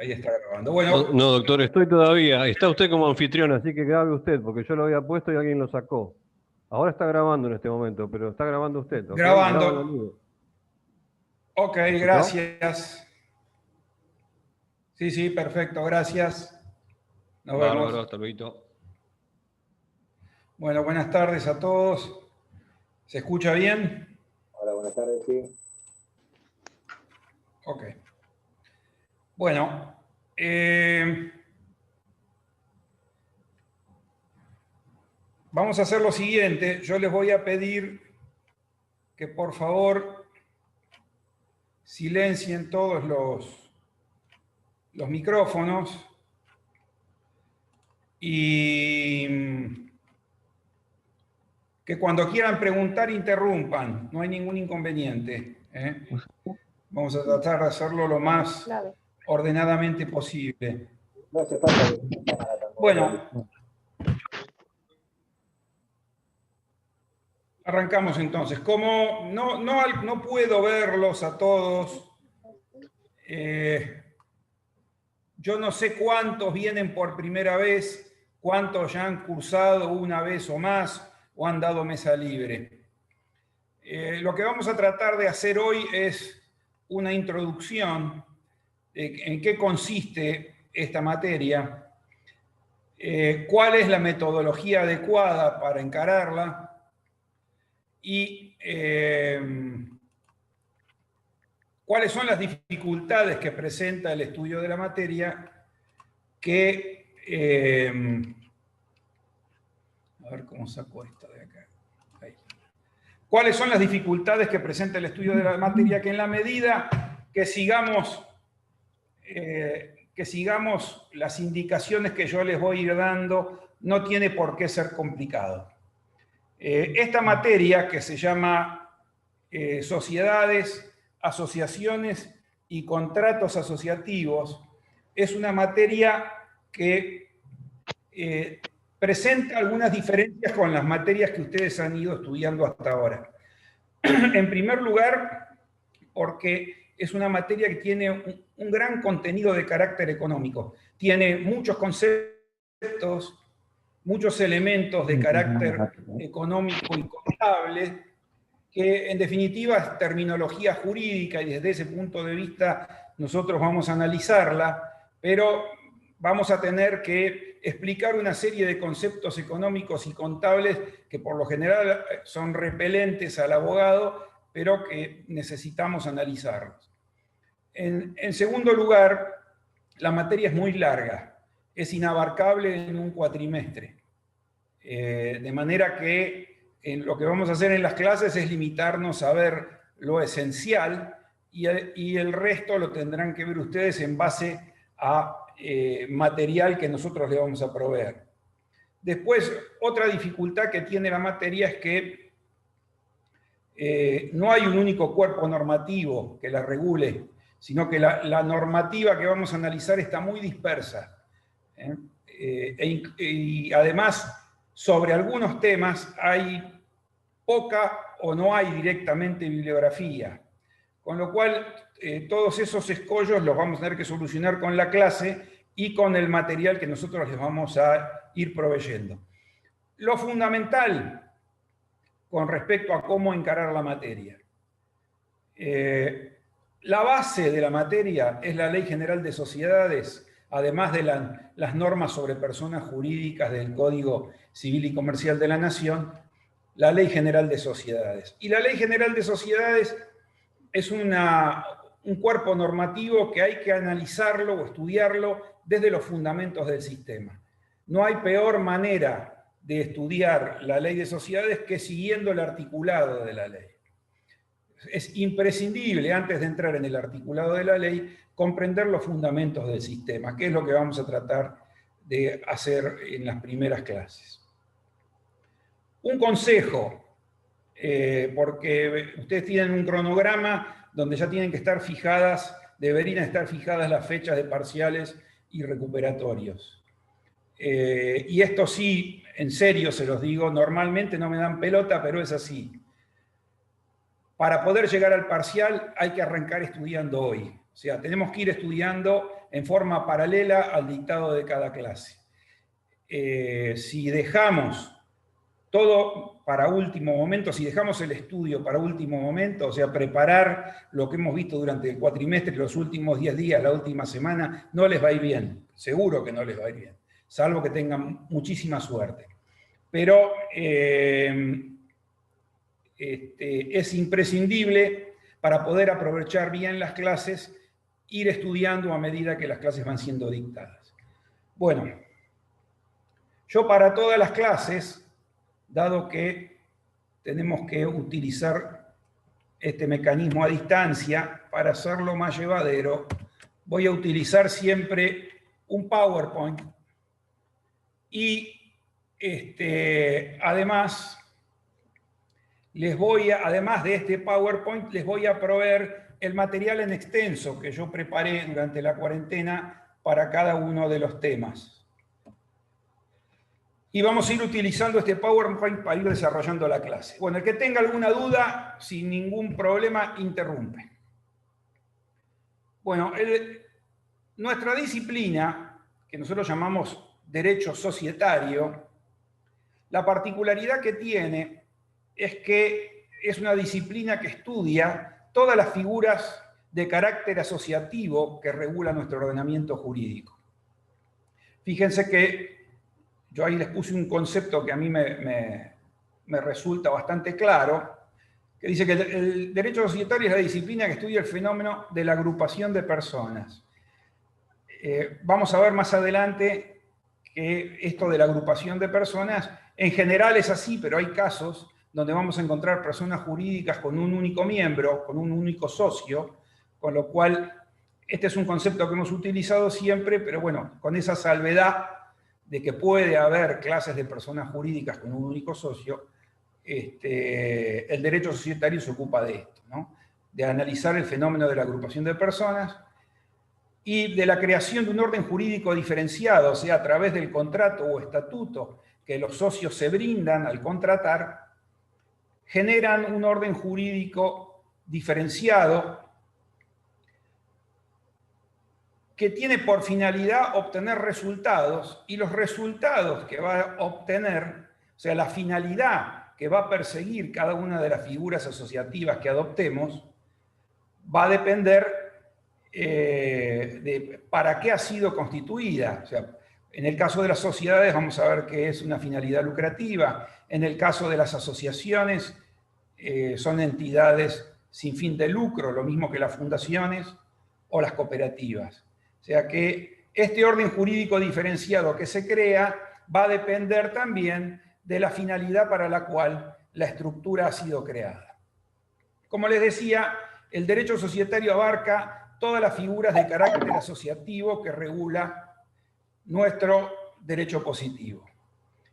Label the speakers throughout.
Speaker 1: Ahí está grabando.
Speaker 2: No,
Speaker 1: Bueno,
Speaker 2: no, doctor, estoy todavía. Está usted como anfitrión, así que grabe usted, porque yo lo había puesto y alguien lo sacó. Ahora está grabando en este momento, pero está grabando usted, ¿ok? Graba la
Speaker 1: grabando.
Speaker 2: nube.
Speaker 1: Ok,
Speaker 2: ¿Me escuchó?
Speaker 1: gracias. Sí, sí, perfecto, gracias. Nos
Speaker 2: Bárbaro,
Speaker 1: vemos.
Speaker 2: hasta luego.
Speaker 1: Bueno, buenas tardes a todos. ¿Se escucha bien?
Speaker 3: Hola, buenas tardes, sí.
Speaker 1: Ok. Bueno, vamos a hacer lo siguiente. Yo les voy a pedir que por favor silencien todos los micrófonos y que cuando quieran preguntar interrumpan. No hay ningún inconveniente, ¿eh? Vamos a tratar de hacerlo lo más ordenadamente posible.
Speaker 3: No hace falta que la cámara tampoco.
Speaker 1: Bueno, arrancamos entonces. Como no puedo verlos a todos, yo no sé cuántos vienen por primera vez, cuántos ya han cursado una vez o más o han dado mesa libre. Lo que vamos a tratar de hacer hoy es una introducción de en qué consiste esta materia, cuál es la metodología adecuada para encararla y cuáles son las dificultades que presenta el estudio de la materia que... a ver cómo saco esto de acá. Ahí. ¿Cuáles son las dificultades que presenta el estudio de la materia que en la medida que sigamos las indicaciones que yo les voy a ir dando, no tiene por qué ser complicado. Esta materia, que se llama sociedades, asociaciones y contratos asociativos, es una materia que presenta algunas diferencias con las materias que ustedes han ido estudiando hasta ahora. En primer lugar, porque es una materia que tiene un gran contenido de carácter económico. Tiene muchos conceptos, muchos elementos de carácter económico y contable, que en definitiva es terminología jurídica y desde ese punto de vista nosotros vamos a analizarla, pero vamos a tener que explicar una serie de conceptos económicos y contables que por lo general son repelentes al abogado, pero que necesitamos analizarlos. En segundo lugar, la materia es muy larga, es inabarcable en un cuatrimestre. De manera que lo que vamos a hacer en las clases es limitarnos a ver lo esencial y el resto lo tendrán que ver ustedes en base a material que nosotros le vamos a proveer. Después, otra dificultad que tiene la materia es que no hay un único cuerpo normativo que la regule, sino que la normativa que vamos a analizar está muy dispersa. Y además, sobre algunos temas hay poca o no hay directamente bibliografía. Con lo cual, todos esos escollos los vamos a tener que solucionar con la clase y con el material que nosotros les vamos a ir proveyendo. Lo fundamental con respecto a cómo encarar la materia. La base de la materia es la Ley General de Sociedades, además de las normas sobre personas jurídicas del Código Civil y Comercial de la Nación, la Ley General de Sociedades. Y la Ley General de Sociedades es un cuerpo normativo que hay que analizarlo o estudiarlo desde los fundamentos del sistema. No hay peor manera de estudiar la ley de sociedades que siguiendo el articulado de la ley. Es imprescindible, antes de entrar en el articulado de la ley, comprender los fundamentos del sistema, que es lo que vamos a tratar de hacer en las primeras clases. Un consejo, porque ustedes tienen un cronograma donde ya tienen que estar fijadas, deberían estar fijadas las fechas de parciales y recuperatorios. Y esto sí, en serio se los digo, normalmente no me dan pelota, pero es así. Para poder llegar al parcial hay que arrancar estudiando hoy. O sea, tenemos que ir estudiando en forma paralela al dictado de cada clase. Si dejamos todo para último momento, si dejamos el estudio para último momento, o sea, preparar lo que hemos visto durante el cuatrimestre, los últimos 10 días, la última semana, no les va a ir bien, seguro que no les va a ir bien, salvo que tengan muchísima suerte. Pero es imprescindible para poder aprovechar bien las clases, ir estudiando a medida que las clases van siendo dictadas. Bueno, yo para todas las clases, dado que tenemos que utilizar este mecanismo a distancia para hacerlo más llevadero, voy a utilizar siempre un PowerPoint y además de este PowerPoint, les voy a proveer el material en extenso que yo preparé durante la cuarentena para cada uno de los temas. Y vamos a ir utilizando este PowerPoint para ir desarrollando la clase. Bueno, el que tenga alguna duda, sin ningún problema, interrumpe. Bueno, nuestra disciplina, que nosotros llamamos Derecho Societario, la particularidad que tiene es que es una disciplina que estudia todas las figuras de carácter asociativo que regula nuestro ordenamiento jurídico. Fíjense que yo ahí les puse un concepto que a mí me resulta bastante claro, que dice que el derecho societario es la disciplina que estudia el fenómeno de la agrupación de personas. Vamos a ver más adelante que esto de la agrupación de personas en general es así, pero hay casos donde vamos a encontrar personas jurídicas con un único miembro, con un único socio, con lo cual este es un concepto que hemos utilizado siempre, pero bueno, con esa salvedad de que puede haber clases de personas jurídicas con un único socio, el derecho societario se ocupa de esto, ¿no? De analizar el fenómeno de la agrupación de personas y de la creación de un orden jurídico diferenciado, o sea, a través del contrato o estatuto que los socios se brindan al contratar, generan un orden jurídico diferenciado que tiene por finalidad obtener resultados, y los resultados que va a obtener, o sea, la finalidad que va a perseguir cada una de las figuras asociativas que adoptemos, va a depender de para qué ha sido constituida. O sea, en el caso de las sociedades vamos a ver que es una finalidad lucrativa. En el caso de las asociaciones son entidades sin fin de lucro, lo mismo que las fundaciones o las cooperativas. O sea que este orden jurídico diferenciado que se crea va a depender también de la finalidad para la cual la estructura ha sido creada. Como les decía, el derecho societario abarca todas las figuras de carácter asociativo que regula nuestro derecho positivo.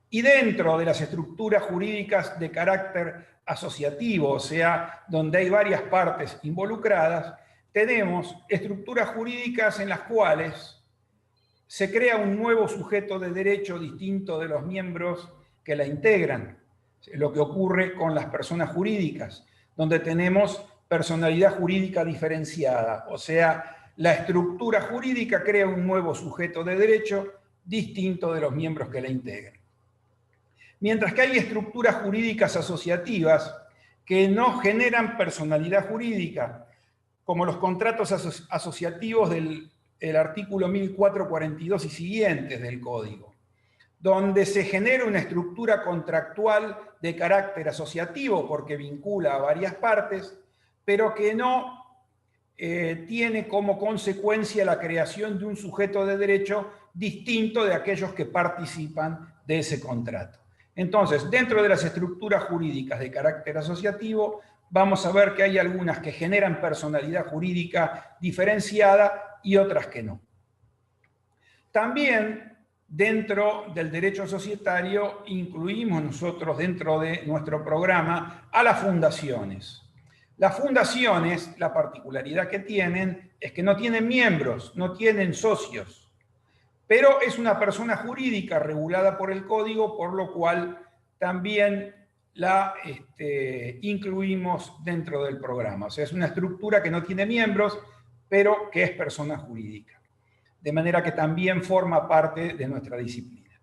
Speaker 1: Y dentro de las estructuras jurídicas de carácter asociativo, o sea, donde hay varias partes involucradas, tenemos estructuras jurídicas en las cuales se crea un nuevo sujeto de derecho distinto de los miembros que la integran. Lo que ocurre con las personas jurídicas, donde tenemos personalidad jurídica diferenciada, o sea, la estructura jurídica crea un nuevo sujeto de derecho distinto de los miembros que la integran. Mientras que hay estructuras jurídicas asociativas que no generan personalidad jurídica, como los contratos asociativos del artículo 1442 y siguientes del Código, donde se genera una estructura contractual de carácter asociativo porque vincula a varias partes, pero que no tiene como consecuencia la creación de un sujeto de derecho distinto de aquellos que participan de ese contrato. Entonces, dentro de las estructuras jurídicas de carácter asociativo, vamos a ver que hay algunas que generan personalidad jurídica diferenciada y otras que no. También dentro del derecho societario incluimos nosotros dentro de nuestro programa a las fundaciones. Las fundaciones, la particularidad que tienen es que no tienen miembros, no tienen socios, pero es una persona jurídica regulada por el Código, por lo cual también la incluimos dentro del programa. O sea, es una estructura que no tiene miembros, pero que es persona jurídica. de manera que también forma parte de nuestra disciplina.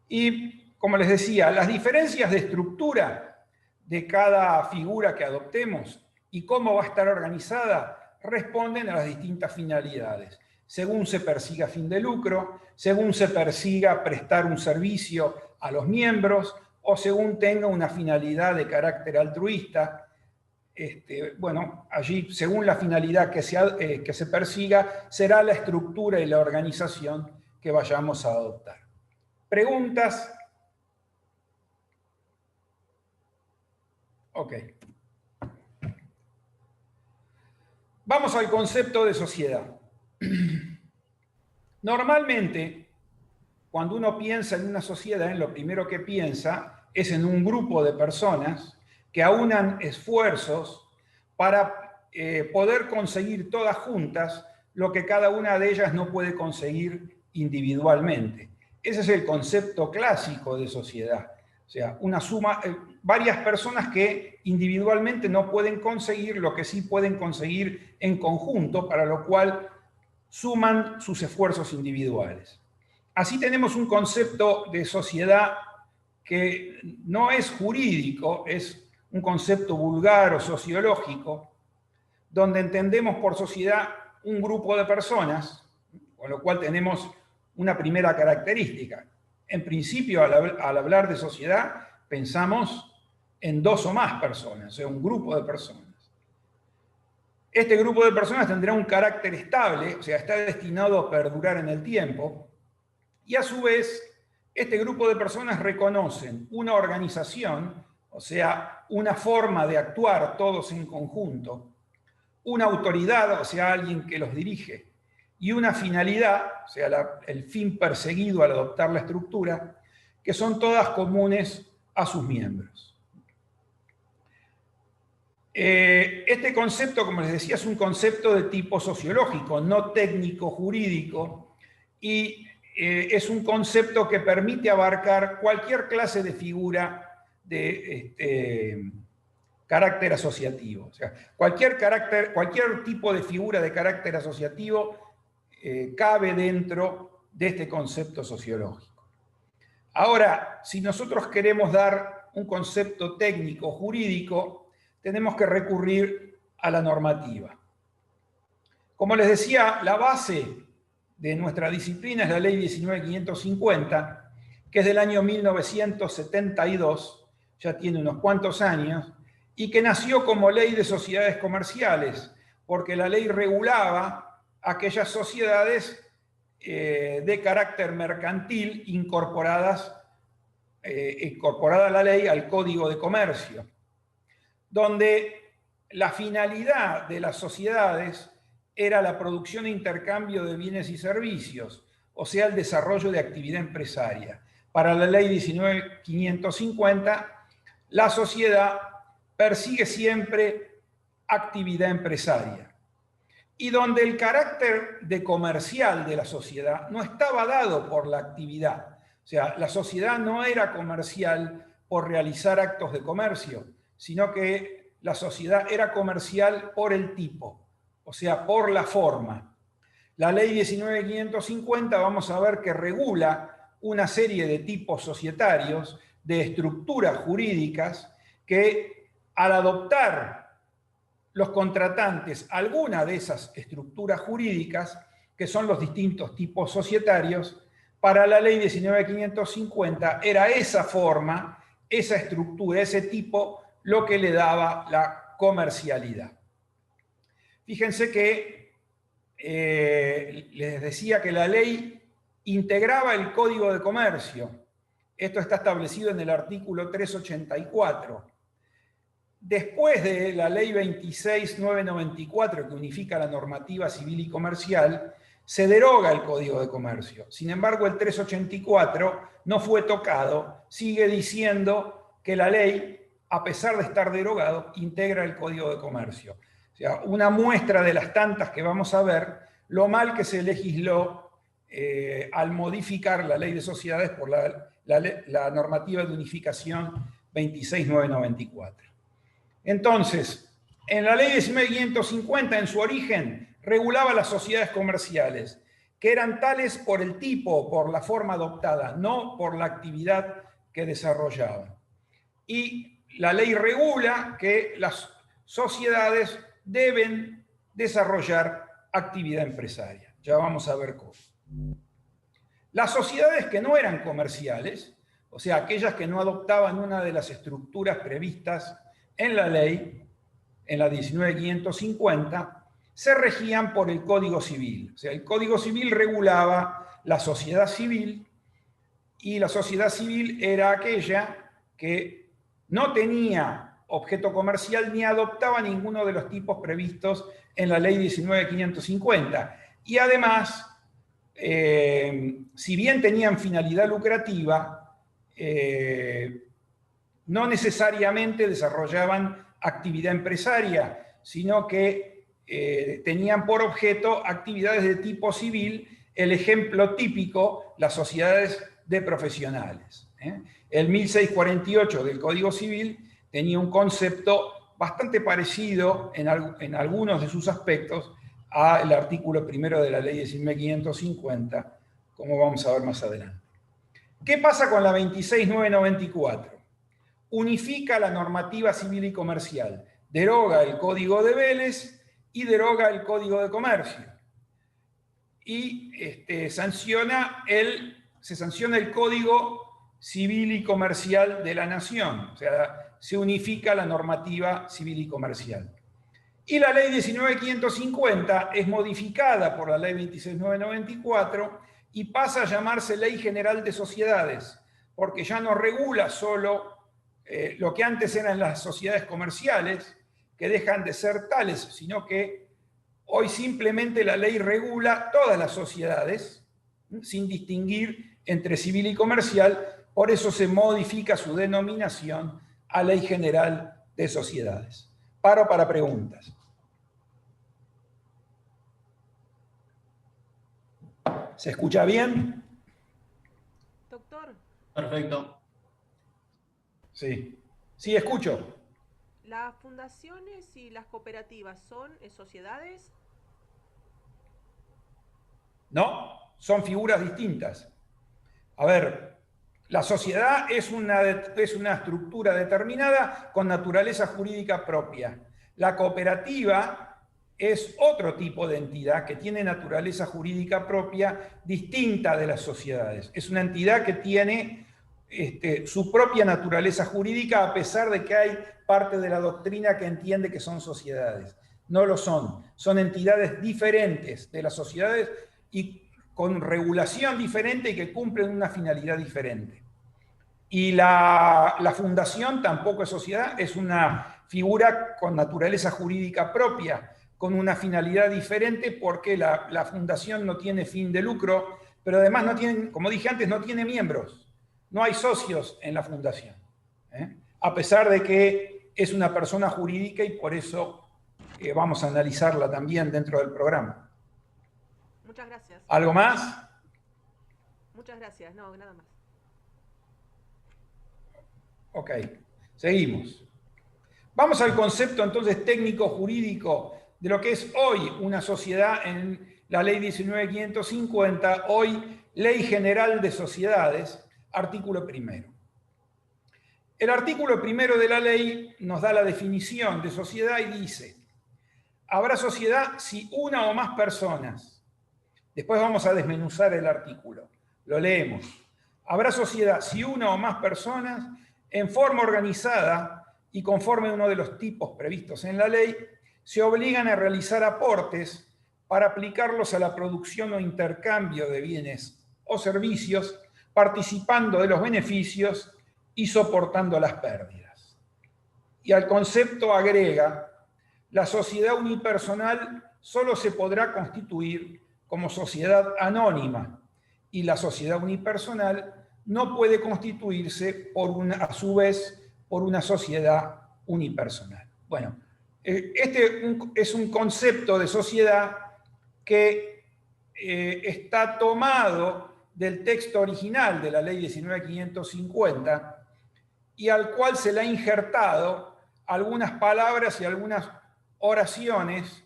Speaker 1: Y, como les decía, las diferencias de estructura de cada figura que adoptemos y cómo va a estar organizada responden a las distintas finalidades, según se persiga fin de lucro, según se persiga prestar un servicio a los miembros o según tenga una finalidad de carácter altruista. Bueno, allí, según la finalidad que se persiga, será la estructura y la organización que vayamos a adoptar. ¿Preguntas? Ok. Vamos al concepto de sociedad. Normalmente, cuando uno piensa en una sociedad, lo primero que piensa es en un grupo de personas que aunan esfuerzos para poder conseguir todas juntas lo que cada una de ellas no puede conseguir individualmente. Ese es el concepto clásico de sociedad. O sea, una suma, varias personas que individualmente no pueden conseguir lo que sí pueden conseguir en conjunto, para lo cual suman sus esfuerzos individuales. Así tenemos un concepto de sociedad que no es jurídico, es un concepto vulgar o sociológico, donde entendemos por sociedad un grupo de personas, con lo cual tenemos una primera característica. En principio, al hablar de sociedad, pensamos en dos o más personas, o sea, un grupo de personas. Este grupo de personas tendrá un carácter estable, o sea, está destinado a perdurar en el tiempo, y a su vez, este grupo de personas reconocen una organización, o sea, una forma de actuar todos en conjunto, una autoridad, o sea, alguien que los dirige, y una finalidad, o sea, el fin perseguido al adoptar la estructura, que son todas comunes a sus miembros. Este concepto, como les decía, es un concepto de tipo sociológico, no técnico-jurídico, y es un concepto que permite abarcar cualquier clase de figura de carácter asociativo. O sea, cualquier tipo de figura de carácter asociativo cabe dentro de este concepto sociológico. Ahora, si nosotros queremos dar un concepto técnico jurídico, tenemos que recurrir a la normativa. Como les decía, la base de nuestra disciplina es la Ley 19.550, que es del año 1972, ya tiene unos cuantos años, y que nació como ley de sociedades comerciales, porque la ley regulaba aquellas sociedades de carácter mercantil incorporada a la ley al Código de Comercio, donde la finalidad de las sociedades era la producción e intercambio de bienes y servicios, o sea, el desarrollo de actividad empresaria. Para la ley 19.550, la sociedad persigue siempre actividad empresaria, y donde el carácter de comercial de la sociedad no estaba dado por la actividad. O sea, la sociedad no era comercial por realizar actos de comercio, sino que la sociedad era comercial por el tipo, o sea, por la forma. La ley 19.550 vamos a ver que regula una serie de tipos societarios, de estructuras jurídicas, que al adoptar los contratantes alguna de esas estructuras jurídicas, que son los distintos tipos societarios, para la ley 19.550 era esa forma, esa estructura, ese tipo, lo que le daba la comercialidad. Fíjense que les decía que la ley integraba el Código de Comercio. Esto está establecido en el artículo 384. Después de la ley 26.994, que unifica la normativa civil y comercial, se deroga el Código de Comercio. Sin embargo, el 384 no fue tocado, sigue diciendo que la ley, a pesar de estar derogado, integra el Código de Comercio. O sea, una muestra de las tantas que vamos a ver, lo mal que se legisló al modificar la ley de sociedades por la normativa de unificación 26.994. Entonces, en la ley 19.550, en su origen, regulaba las sociedades comerciales, que eran tales por el tipo, por la forma adoptada, no por la actividad que desarrollaban. Y la ley regula que las sociedades deben desarrollar actividad empresaria. Ya vamos a ver cómo. Las sociedades que no eran comerciales, o sea, aquellas que no adoptaban una de las estructuras previstas en la ley, en la 19.550, se regían por el Código Civil. O sea, el Código Civil regulaba la sociedad civil, y la sociedad civil era aquella que no tenía objeto comercial ni adoptaba ninguno de los tipos previstos en la ley 19.550. Y además, si bien tenían finalidad lucrativa, no necesariamente desarrollaban actividad empresaria, sino que tenían por objeto actividades de tipo civil. El ejemplo típico, las sociedades de profesionales. El 1648 del Código Civil tenía un concepto bastante parecido en algunos de sus aspectos al artículo primero de la ley 19.550, como vamos a ver más adelante. ¿Qué pasa con la 26.994? Unifica la normativa civil y comercial, deroga el Código de Vélez y deroga el Código de Comercio. Y se sanciona el Código Civil y Comercial de la Nación, o sea, se unifica la normativa civil y comercial. Y la ley 19.550 es modificada por la ley 26.994 y pasa a llamarse Ley General de Sociedades, porque ya no regula solo lo que antes eran las sociedades comerciales, que dejan de ser tales, sino que hoy simplemente la ley regula todas las sociedades, sin distinguir entre civil y comercial. Por eso se modifica su denominación a Ley General de Sociedades. Paro para preguntas. ¿Se escucha bien?
Speaker 4: Doctor.
Speaker 5: Perfecto.
Speaker 1: Sí. Sí, escucho.
Speaker 4: ¿Las fundaciones y las cooperativas son sociedades?
Speaker 1: No, son figuras distintas. A ver, la sociedad es una estructura determinada con naturaleza jurídica propia. La cooperativa es otro tipo de entidad que tiene naturaleza jurídica propia distinta de las sociedades. Es una entidad que tiene su propia naturaleza jurídica, a pesar de que hay parte de la doctrina que entiende que son sociedades. No lo son. Son entidades diferentes de las sociedades y con regulación diferente y que cumplen una finalidad diferente. Y la fundación tampoco es sociedad, es una figura con naturaleza jurídica propia, con una finalidad diferente, porque la fundación no tiene fin de lucro, pero además no tiene, como dije antes, no tiene miembros. No hay socios en la fundación, a pesar de que es una persona jurídica y por eso vamos a analizarla también dentro del programa.
Speaker 4: Muchas gracias.
Speaker 1: ¿Algo más?
Speaker 4: Muchas gracias, no, nada más.
Speaker 1: Ok, seguimos. Vamos al concepto entonces técnico-jurídico de lo que es hoy una sociedad en la ley 19.550, hoy Ley General de Sociedades, artículo primero. El artículo primero de la ley nos da la definición de sociedad y dice: habrá sociedad si una o más personas. Después vamos a desmenuzar el artículo. Lo leemos. Habrá sociedad si una o más personas, en forma organizada y conforme a uno de los tipos previstos en la ley, se obligan a realizar aportes para aplicarlos a la producción o intercambio de bienes o servicios, participando de los beneficios y soportando las pérdidas. Y al concepto agrega: la sociedad unipersonal solo se podrá constituir como sociedad anónima, y la sociedad unipersonal no puede constituirse a su vez por una sociedad unipersonal. Bueno, este es un concepto de sociedad que está tomado del texto original de la ley 19.550 y al cual se le ha injertado algunas palabras y algunas oraciones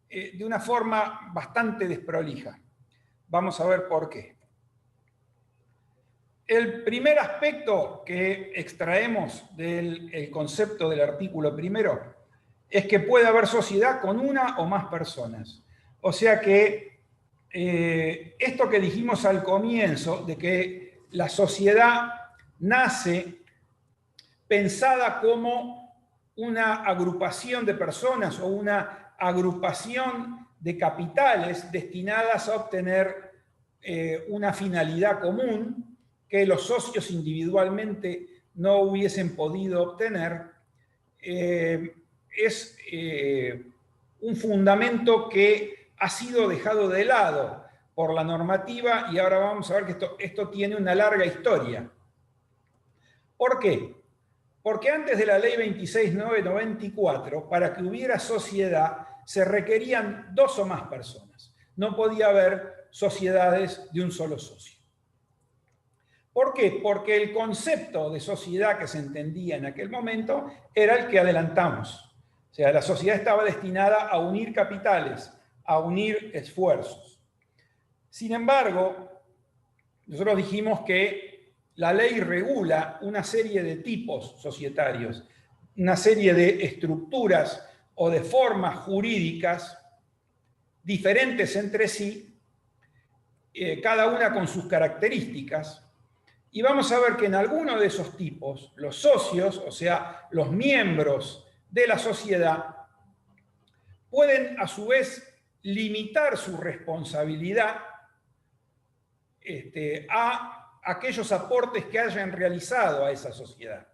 Speaker 1: de una forma bastante desprolija. Vamos a ver por qué. El primer aspecto que extraemos del concepto del artículo primero es que puede haber sociedad con una o más personas. O sea que esto que dijimos al comienzo, de que la sociedad nace pensada como una agrupación de personas o una agrupación de capitales destinadas a obtener una finalidad común que los socios individualmente no hubiesen podido obtener, es un fundamento que ha sido dejado de lado por la normativa y ahora vamos a ver que esto tiene una larga historia. ¿Por qué? Porque antes de la ley 26.994, para que hubiera sociedad, se requerían 2 o más personas. No podía haber sociedades de un solo socio. ¿Por qué? Porque el concepto de sociedad que se entendía en aquel momento era el que adelantamos. O sea, la sociedad estaba destinada a unir capitales, a unir esfuerzos. Sin embargo, nosotros dijimos que la ley regula una serie de tipos societarios, una serie de estructuras o de formas jurídicas diferentes entre sí, cada una con sus características. Y vamos a ver que en alguno de esos tipos, los socios, o sea, los miembros de la sociedad, pueden a su vez limitar su responsabilidad a aquellos aportes que hayan realizado a esa sociedad,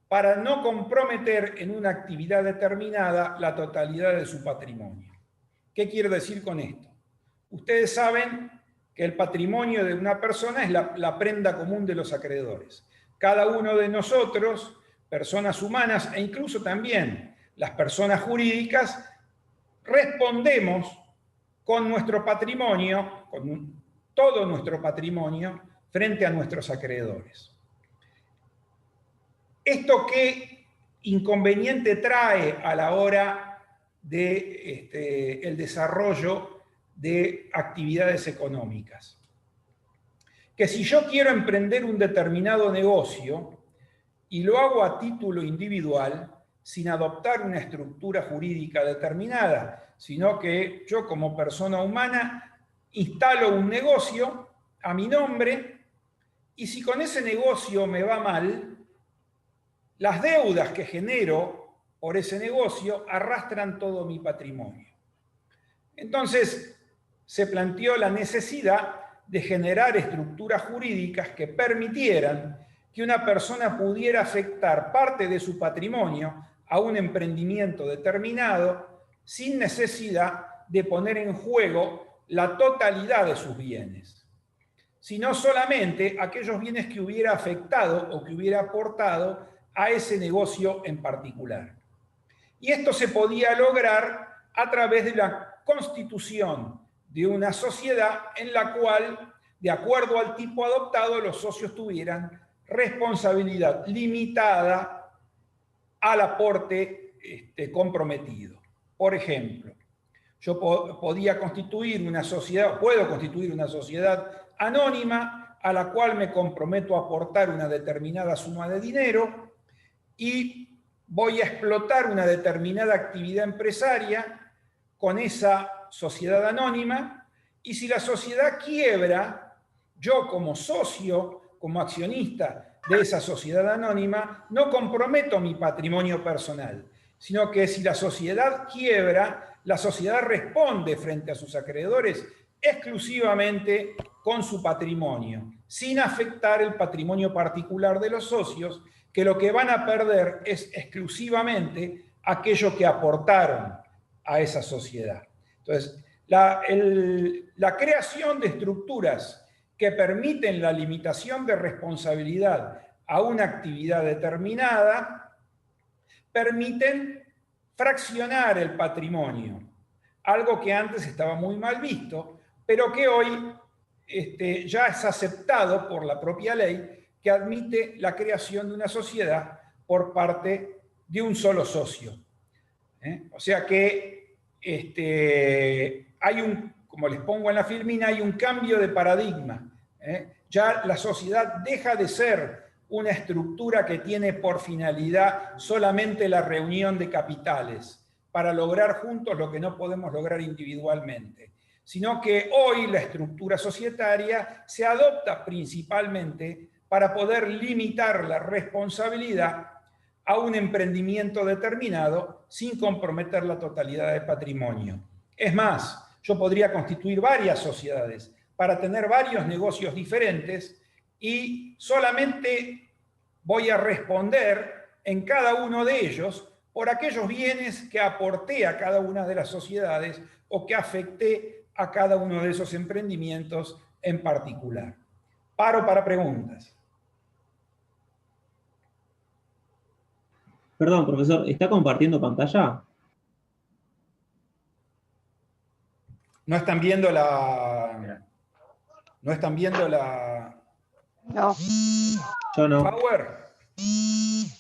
Speaker 1: para no comprometer en una actividad determinada la totalidad de su patrimonio. ¿Qué quiero decir con esto? Ustedes saben que el patrimonio de una persona es la prenda común de los acreedores. Cada uno de nosotros, personas humanas e incluso también las personas jurídicas, respondemos con nuestro patrimonio, con todo nuestro patrimonio, frente a nuestros acreedores. ¿Esto qué inconveniente trae a la hora de el desarrollo de actividades económicas? Que si yo quiero emprender un determinado negocio y lo hago a título individual, sin adoptar una estructura jurídica determinada, sino que yo como persona humana instalo un negocio a mi nombre y si con ese negocio me va mal, las deudas que genero por ese negocio arrastran todo mi patrimonio. Entonces, se planteó la necesidad de generar estructuras jurídicas que permitieran que una persona pudiera afectar parte de su patrimonio a un emprendimiento determinado sin necesidad de poner en juego la totalidad de sus bienes, sino solamente aquellos bienes que hubiera afectado o que hubiera aportado a ese negocio en particular. Y esto se podía lograr a través de la constitución de una sociedad en la cual, de acuerdo al tipo adoptado, los socios tuvieran responsabilidad limitada al aporte comprometido. Por ejemplo, yo podía constituir una sociedad, puedo constituir una sociedad anónima a la cual me comprometo a aportar una determinada suma de dinero y voy a explotar una determinada actividad empresaria con esa sociedad anónima, y si la sociedad quiebra, yo como socio, como accionista de esa sociedad anónima, no comprometo mi patrimonio personal, sino que si la sociedad quiebra, la sociedad responde frente a sus acreedores exclusivamente con su patrimonio, sin afectar el patrimonio particular de los socios, que lo que van a perder es exclusivamente aquello que aportaron a esa sociedad. Entonces, la creación de estructuras que permiten la limitación de responsabilidad a una actividad determinada permiten fraccionar el patrimonio, algo que antes estaba muy mal visto, pero que hoy ya es aceptado por la propia ley, que admite la creación de una sociedad por parte de un solo socio. O sea que hay como les pongo en la filmina, hay un cambio de paradigma. Ya la sociedad deja de ser una estructura que tiene por finalidad solamente la reunión de capitales para lograr juntos lo que no podemos lograr individualmente, sino que hoy la estructura societaria se adopta principalmente para poder limitar la responsabilidad a un emprendimiento determinado sin comprometer la totalidad del patrimonio. Es más, yo podría constituir varias sociedades para tener varios negocios diferentes y solamente voy a responder en cada uno de ellos por aquellos bienes que aporté a cada una de las sociedades o que afecté a cada uno de esos emprendimientos en particular. Paro para preguntas.
Speaker 5: Perdón, profesor, ¿está compartiendo pantalla?
Speaker 1: ¿No están viendo la... ¿No están viendo la...
Speaker 6: No.
Speaker 5: Yo no.
Speaker 1: Power?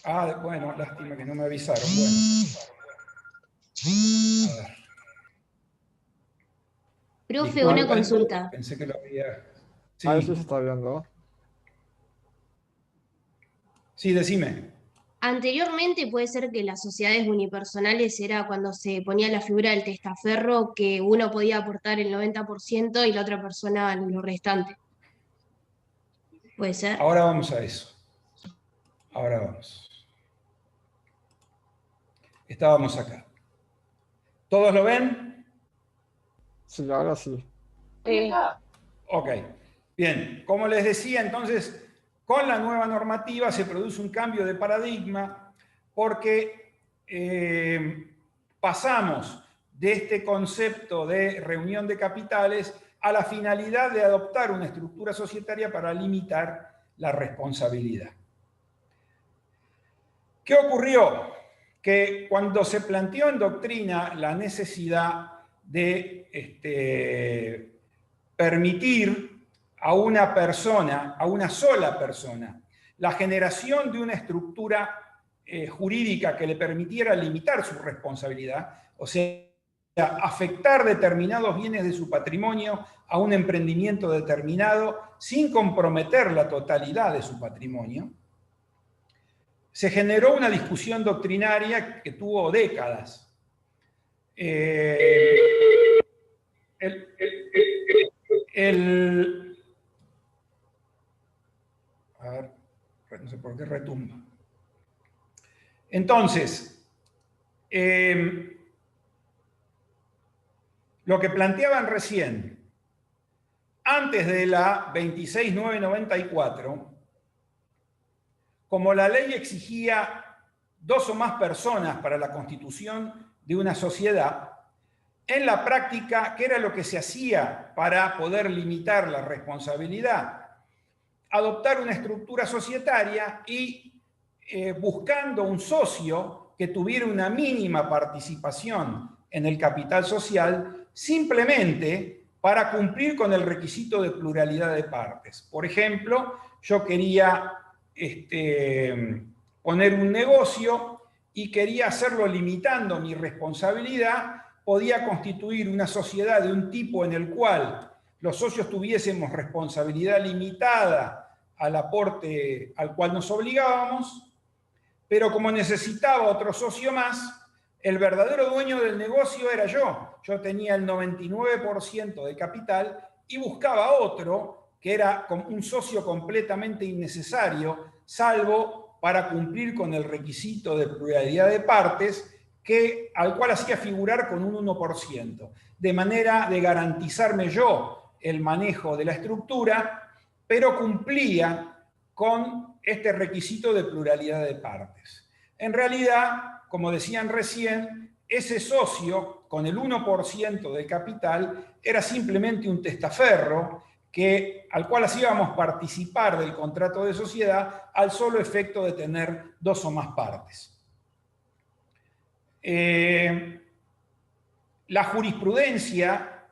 Speaker 1: Ah, bueno, lástima que no me avisaron. Bueno. A ver.
Speaker 7: Profe,
Speaker 1: Disculpen,
Speaker 7: una consulta.
Speaker 1: Pensé que lo había... Sí,
Speaker 6: A ver si se está viendo.
Speaker 1: sí, decime.
Speaker 7: Anteriormente puede ser que las sociedades unipersonales era cuando se ponía la figura del testaferro, que uno podía aportar el 90% y la otra persona lo restante. ¿Puede ser?
Speaker 1: Ahora vamos a eso. Ahora vamos. Estábamos acá. ¿Todos lo ven?
Speaker 6: Sí, ahora sí.
Speaker 1: Ok. Bien, como les decía, entonces, con la nueva normativa se produce un cambio de paradigma porque pasamos de este concepto de reunión de capitales a la finalidad de adoptar una estructura societaria para limitar la responsabilidad. ¿Qué ocurrió? Que cuando se planteó en doctrina la necesidad de permitir a una persona, a una sola persona, la generación de una estructura jurídica que le permitiera limitar su responsabilidad, o sea, afectar determinados bienes de su patrimonio a un emprendimiento determinado sin comprometer la totalidad de su patrimonio, se generó una discusión doctrinaria que tuvo décadas. A ver, no sé por qué retumba. Entonces, lo que planteaban recién, antes de la 26994, como la ley exigía 2 o más personas para la constitución de una sociedad, en la práctica, ¿qué era lo que se hacía para poder limitar la responsabilidad? Adoptar una estructura societaria y buscando un socio que tuviera una mínima participación en el capital social, simplemente para cumplir con el requisito de pluralidad de partes. Por ejemplo, yo quería poner un negocio y quería hacerlo limitando mi responsabilidad, podía constituir una sociedad de un tipo en el cual los socios tuviésemos responsabilidad limitada al aporte al cual nos obligábamos, pero como necesitaba otro socio más, el verdadero dueño del negocio era yo. Yo tenía el 99% de capital y buscaba otro que era un socio completamente innecesario, salvo para cumplir con el requisito de pluralidad de partes, al cual hacía figurar con un 1%, de manera de garantizarme yo el manejo de la estructura, pero cumplía con este requisito de pluralidad de partes. En realidad, como decían recién, ese socio, con el 1% de capital, era simplemente un testaferro al cual hacíamos participar del contrato de sociedad al solo efecto de tener 2 o más partes. La jurisprudencia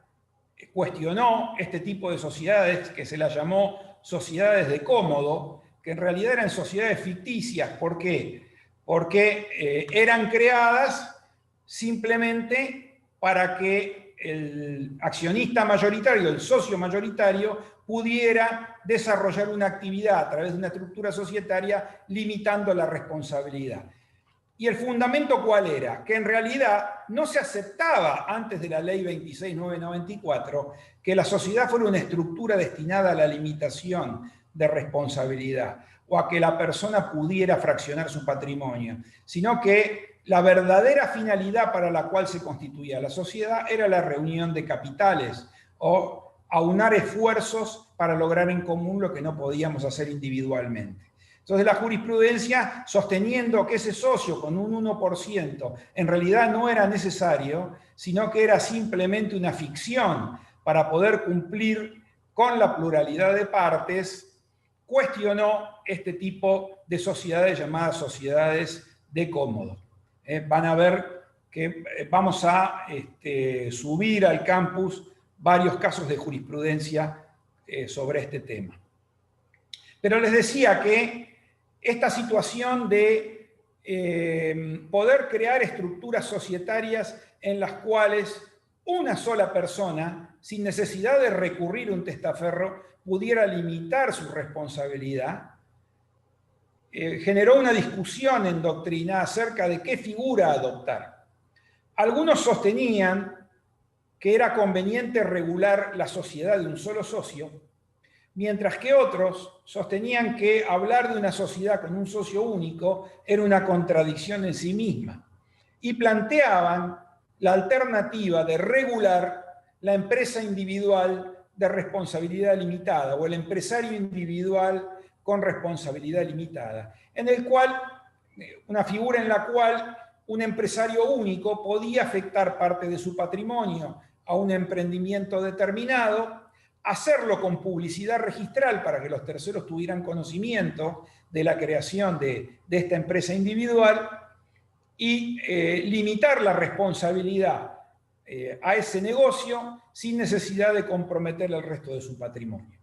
Speaker 1: cuestionó este tipo de sociedades que se las llamó sociedades de cómodo, que en realidad eran sociedades ficticias. ¿Por qué? Porque eran creadas simplemente para que el accionista mayoritario, el socio mayoritario, pudiera desarrollar una actividad a través de una estructura societaria limitando la responsabilidad. ¿Y el fundamento cuál era? Que en realidad no se aceptaba antes de la ley 26.994 que la sociedad fuera una estructura destinada a la limitación de responsabilidad o a que la persona pudiera fraccionar su patrimonio, sino que la verdadera finalidad para la cual se constituía la sociedad era la reunión de capitales o aunar esfuerzos para lograr en común lo que no podíamos hacer individualmente. Entonces la jurisprudencia, sosteniendo que ese socio con un 1% en realidad no era necesario, sino que era simplemente una ficción para poder cumplir con la pluralidad de partes, cuestionó este tipo de sociedades llamadas sociedades de cómodo. Van a ver que vamos a subir al campus varios casos de jurisprudencia sobre este tema. Pero les decía que esta situación de poder crear estructuras societarias en las cuales una sola persona, sin necesidad de recurrir a un testaferro, pudiera limitar su responsabilidad, generó una discusión en doctrina acerca de qué figura adoptar. Algunos sostenían que era conveniente regular la sociedad de un solo socio, mientras que otros sostenían que hablar de una sociedad con un socio único era una contradicción en sí misma, y planteaban la alternativa de regular la empresa individual de responsabilidad limitada o el empresario individual con responsabilidad limitada, en el cual, una figura en la cual un empresario único podía afectar parte de su patrimonio a un emprendimiento determinado, hacerlo con publicidad registral para que los terceros tuvieran conocimiento de la creación de esta empresa individual y limitar la responsabilidad a ese negocio sin necesidad de comprometer el resto de su patrimonio.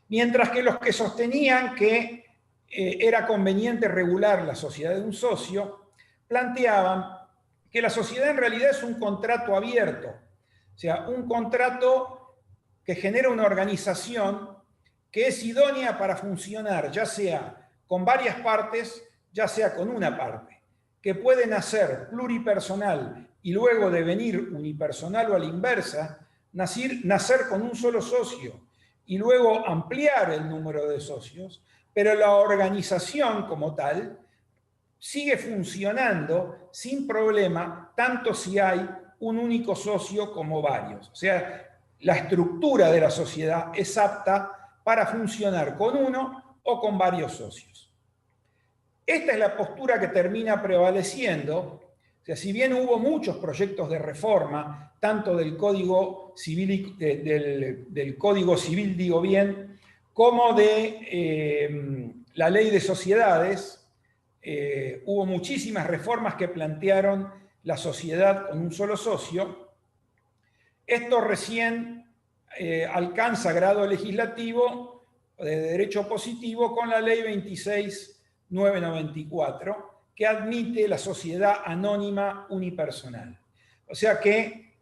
Speaker 1: Mientras que los que sostenían que era conveniente regular la sociedad de un socio, planteaban que la sociedad en realidad es un contrato abierto, o sea, un contrato que genera una organización que es idónea para funcionar, ya sea con varias partes, ya sea con una parte, que puede nacer pluripersonal y luego devenir unipersonal o a la inversa, nacer con un solo socio y luego ampliar el número de socios, pero la organización como tal sigue funcionando sin problema, tanto si hay un único socio como varios. O sea, la estructura de la sociedad es apta para funcionar con uno o con varios socios. Esta es la postura que termina prevaleciendo. O sea, si bien hubo muchos proyectos de reforma, tanto del Código Civil, del Código Civil, digo bien, como de la Ley de Sociedades, hubo muchísimas reformas que plantearon la sociedad con un solo socio. Esto recién alcanza grado legislativo de derecho positivo con la Ley 26.994, que admite la sociedad anónima unipersonal. O sea que,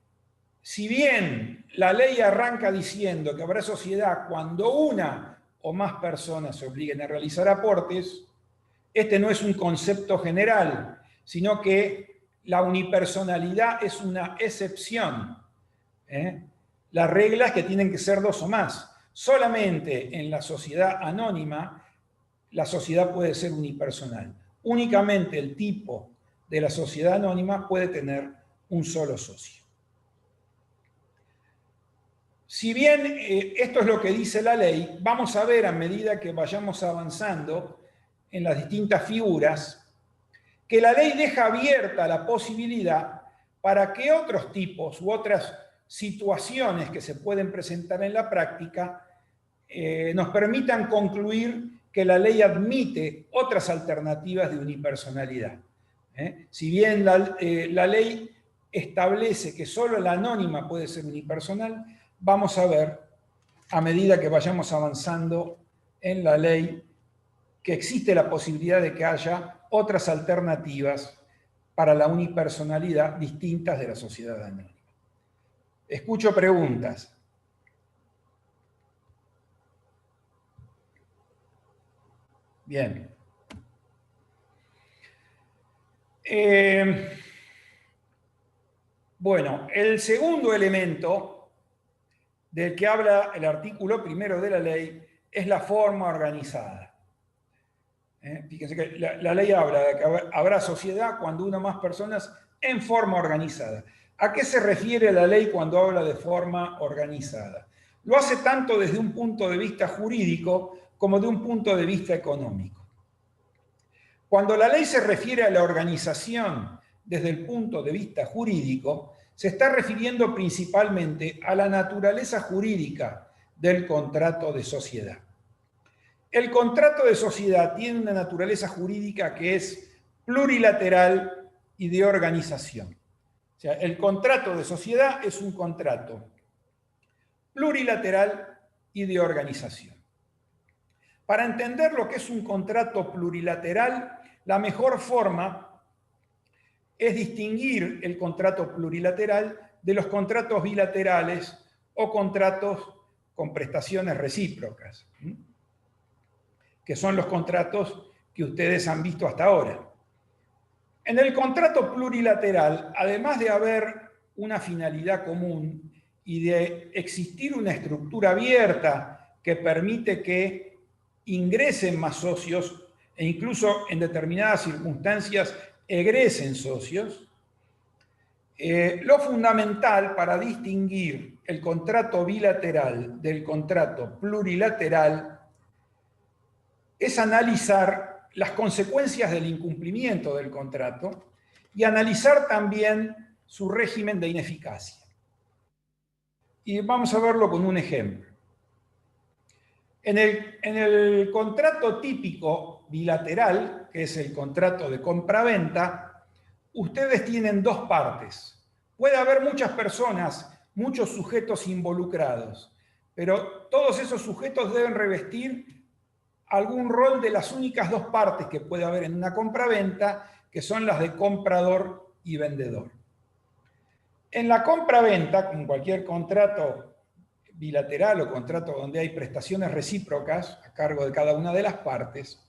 Speaker 1: si bien la ley arranca diciendo que habrá sociedad cuando una o más personas se obliguen a realizar aportes, este no es un concepto general, sino que la unipersonalidad es una excepción. La regla es que tienen que ser dos o más. Solamente en la sociedad anónima la sociedad puede ser unipersonal. Únicamente el tipo de la sociedad anónima puede tener un solo socio. Si bien esto es lo que dice la ley, vamos a ver a medida que vayamos avanzando en las distintas figuras, que la ley deja abierta la posibilidad para que otros tipos u otras situaciones que se pueden presentar en la práctica nos permitan concluir que la ley admite otras alternativas de unipersonalidad. Si bien la ley establece que solo la anónima puede ser unipersonal, vamos a ver, a medida que vayamos avanzando en la ley, que existe la posibilidad de que haya otras alternativas para la unipersonalidad distintas de la sociedad anónima. Escucho preguntas. Bien. Bueno, el segundo elemento del que habla el artículo primero de la ley es la forma organizada. Fíjense que la ley habla de que habrá sociedad cuando una o más personas en forma organizada. ¿A qué se refiere la ley cuando habla de forma organizada? Lo hace tanto desde un punto de vista jurídico como de un punto de vista económico. Cuando la ley se refiere a la organización desde el punto de vista jurídico, se está refiriendo principalmente a la naturaleza jurídica del contrato de sociedad. El contrato de sociedad tiene una naturaleza jurídica que es plurilateral y de organización. O sea, el contrato de sociedad es un contrato plurilateral y de organización. Para entender lo que es un contrato plurilateral, la mejor forma es distinguir el contrato plurilateral de los contratos bilaterales o contratos con prestaciones recíprocas, que son los contratos que ustedes han visto hasta ahora. En el contrato plurilateral, además de haber una finalidad común y de existir una estructura abierta que permite que ingresen más socios e incluso en determinadas circunstancias egresen socios, lo fundamental para distinguir el contrato bilateral del contrato plurilateral es analizar las consecuencias del incumplimiento del contrato y analizar también su régimen de ineficacia. Y vamos a verlo con un ejemplo. En el contrato típico bilateral, que es el contrato de compra-venta, ustedes tienen dos partes. Puede haber muchas personas, muchos sujetos involucrados, pero todos esos sujetos deben revestir algún rol de las únicas dos partes que puede haber en una compra-venta, que son las de comprador y vendedor. En la compra-venta, como cualquier contrato bilateral o contrato donde hay prestaciones recíprocas a cargo de cada una de las partes,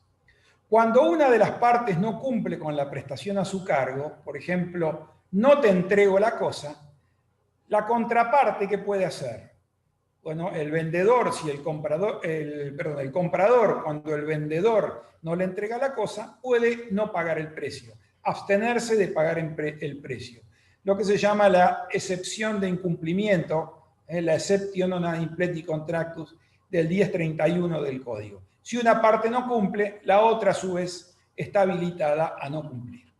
Speaker 1: cuando una de las partes no cumple con la prestación a su cargo, por ejemplo, no te entrego la cosa, la contraparte, ¿qué puede hacer? Bueno, el vendedor, si el comprador, cuando el vendedor no le entrega la cosa, puede no pagar el precio, abstenerse de pagar el precio. Lo que se llama la excepción de incumplimiento, la exceptio non impleti contractus del 1031 del Código. Si una parte no cumple, la otra a su vez está habilitada a no cumplir.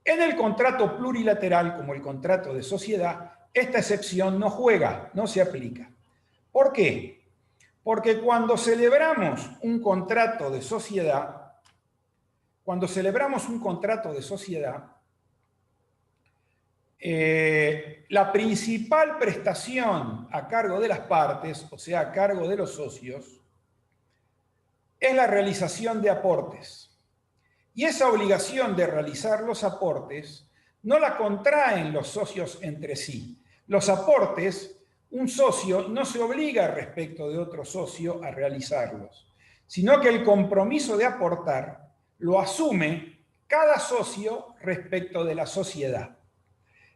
Speaker 1: En el contrato plurilateral, como el contrato de sociedad, esta excepción no juega, no se aplica. ¿Por qué? Porque cuando celebramos un contrato de sociedad, la principal prestación a cargo de las partes, o sea, a cargo de los socios, es la realización de aportes. Y esa obligación de realizar los aportes no la contraen los socios entre sí. Los aportes, un socio no se obliga respecto de otro socio a realizarlos, sino que el compromiso de aportar lo asume cada socio respecto de la sociedad.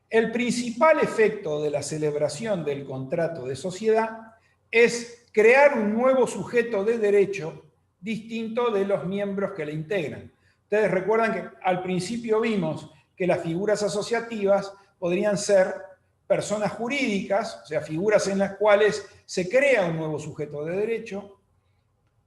Speaker 1: El principal efecto de la celebración del contrato de sociedad es crear un nuevo sujeto de derecho distinto de los miembros que le integran. Ustedes recuerdan que al principio vimos que las figuras asociativas podrían ser personas jurídicas, o sea, figuras en las cuales se crea un nuevo sujeto de derecho,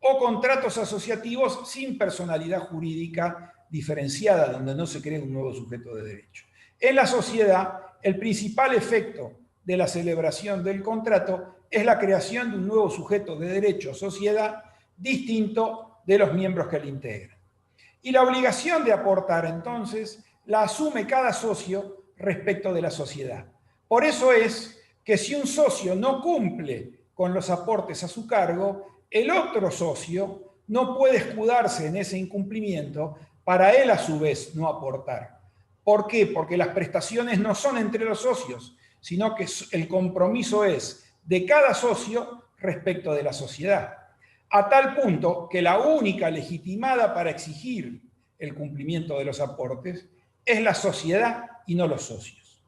Speaker 1: o contratos asociativos sin personalidad jurídica diferenciada, donde no se crea un nuevo sujeto de derecho. En la sociedad, el principal efecto de la celebración del contrato es la creación de un nuevo sujeto de derecho, sociedad, distinto de los miembros que le integran. Y la obligación de aportar, entonces, la asume cada socio respecto de la sociedad. Por eso es que si un socio no cumple con los aportes a su cargo, el otro socio no puede escudarse en ese incumplimiento para él, a su vez, no aportar. ¿Por qué? Porque las prestaciones no son entre los socios, sino que el compromiso es de cada socio respecto de la sociedad, a tal punto que la única legitimada para exigir el cumplimiento de los aportes es la sociedad y no los socios.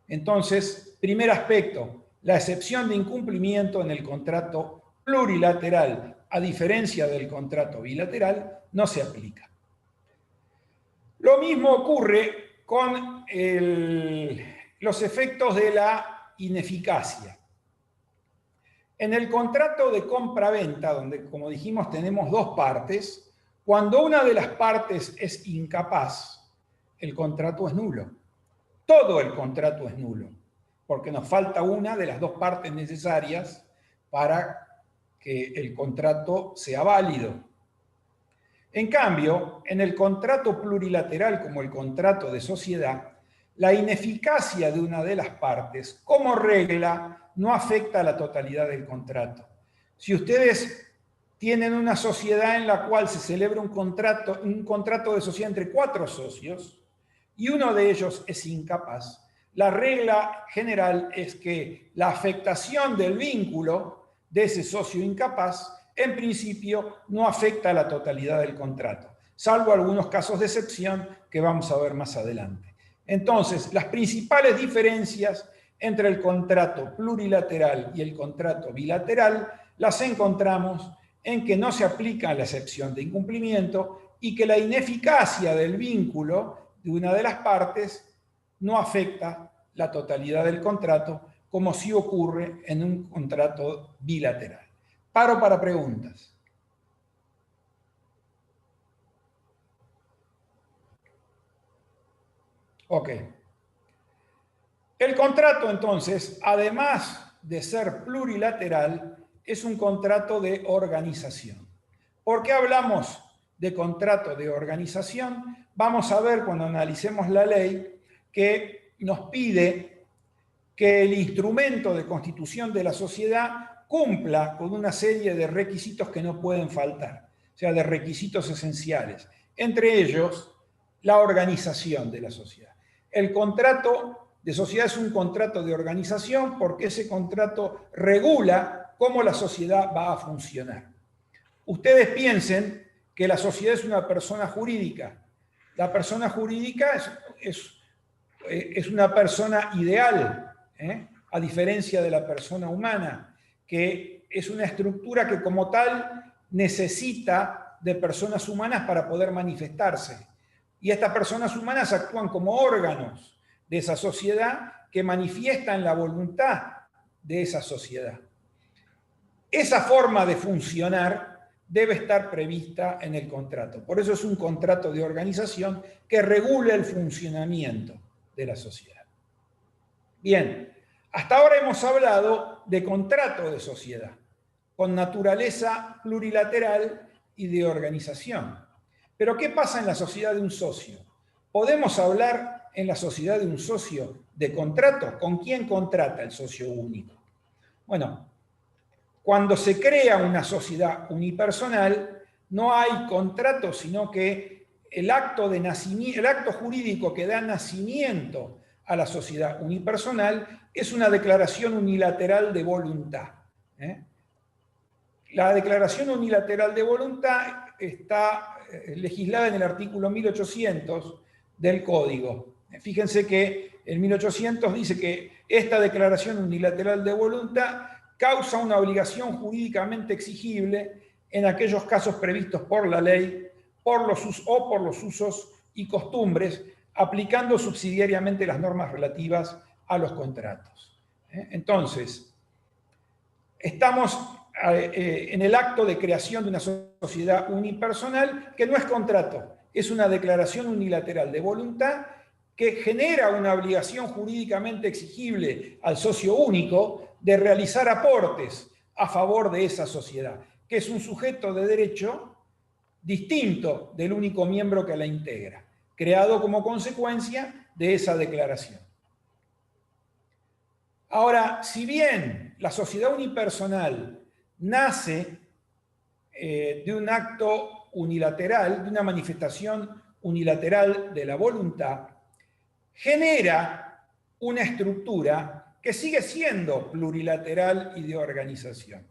Speaker 1: Entonces, primer aspecto, la excepción de incumplimiento en el contrato plurilateral, a diferencia del contrato bilateral, no se aplica. Lo mismo ocurre con los efectos de la ineficacia. En el contrato de compra-venta, donde, como dijimos, tenemos dos partes, cuando una de las partes es incapaz, el contrato es nulo. Todo el contrato es nulo, porque nos falta una de las dos partes necesarias para que el contrato sea válido. En cambio, en el contrato plurilateral, como el contrato de sociedad, la ineficacia de una de las partes, como regla, no afecta a la totalidad del contrato. Si ustedes tienen una sociedad en la cual se celebra un contrato de sociedad entre 4 socios y uno de ellos es incapaz, la regla general es que la afectación del vínculo de ese socio incapaz, en principio, no afecta a la totalidad del contrato, salvo algunos casos de excepción que vamos a ver más adelante. Entonces, las principales diferencias entre el contrato plurilateral y el contrato bilateral las encontramos en que no se aplica la excepción de incumplimiento y que la ineficacia del vínculo de una de las partes no afecta la totalidad del contrato, como sí ocurre en un contrato bilateral. Paro para preguntas. Ok. El contrato, entonces, además de ser plurilateral, es un contrato de organización. ¿Por qué hablamos de contrato de organización? Vamos a ver cuando analicemos la ley que nos pide que el instrumento de constitución de la sociedad cumpla con una serie de requisitos que no pueden faltar, o sea, de requisitos esenciales. Entre ellos, la organización de la sociedad. El contrato de sociedad es un contrato de organización porque ese contrato regula cómo la sociedad va a funcionar. Ustedes piensen que la sociedad es una persona jurídica. La persona jurídica es una persona ideal, a diferencia de la persona humana, que es una estructura que como tal necesita de personas humanas para poder manifestarse. Y estas personas humanas actúan como órganos de esa sociedad que manifiestan la voluntad de esa sociedad. Esa forma de funcionar debe estar prevista en el contrato. Por eso es un contrato de organización que regula el funcionamiento de la sociedad. Bien, hasta ahora hemos hablado de contrato de sociedad, con naturaleza plurilateral y de organización. Pero ¿qué pasa en la sociedad de un socio? ¿Podemos hablar en la sociedad de un socio de contrato? ¿Con quién contrata el socio único? Bueno, cuando se crea una sociedad unipersonal, no hay contrato, sino que el acto jurídico que da nacimiento a la sociedad unipersonal es una declaración unilateral de voluntad. La declaración unilateral de voluntad está legislada en el artículo 1800 del Código. Fíjense que el 1800 dice que esta declaración unilateral de voluntad causa una obligación jurídicamente exigible en aquellos casos previstos por la ley por los usos y costumbres, aplicando subsidiariamente las normas relativas a los contratos. Entonces, estamos en el acto de creación de una sociedad unipersonal que no es contrato, es una declaración unilateral de voluntad que genera una obligación jurídicamente exigible al socio único de realizar aportes a favor de esa sociedad, que es un sujeto de derecho distinto del único miembro que la integra, creado como consecuencia de esa declaración. Ahora, si bien la sociedad unipersonal nace de un acto unilateral, de una manifestación unilateral de la voluntad, genera una estructura que sigue siendo plurilateral y de organización.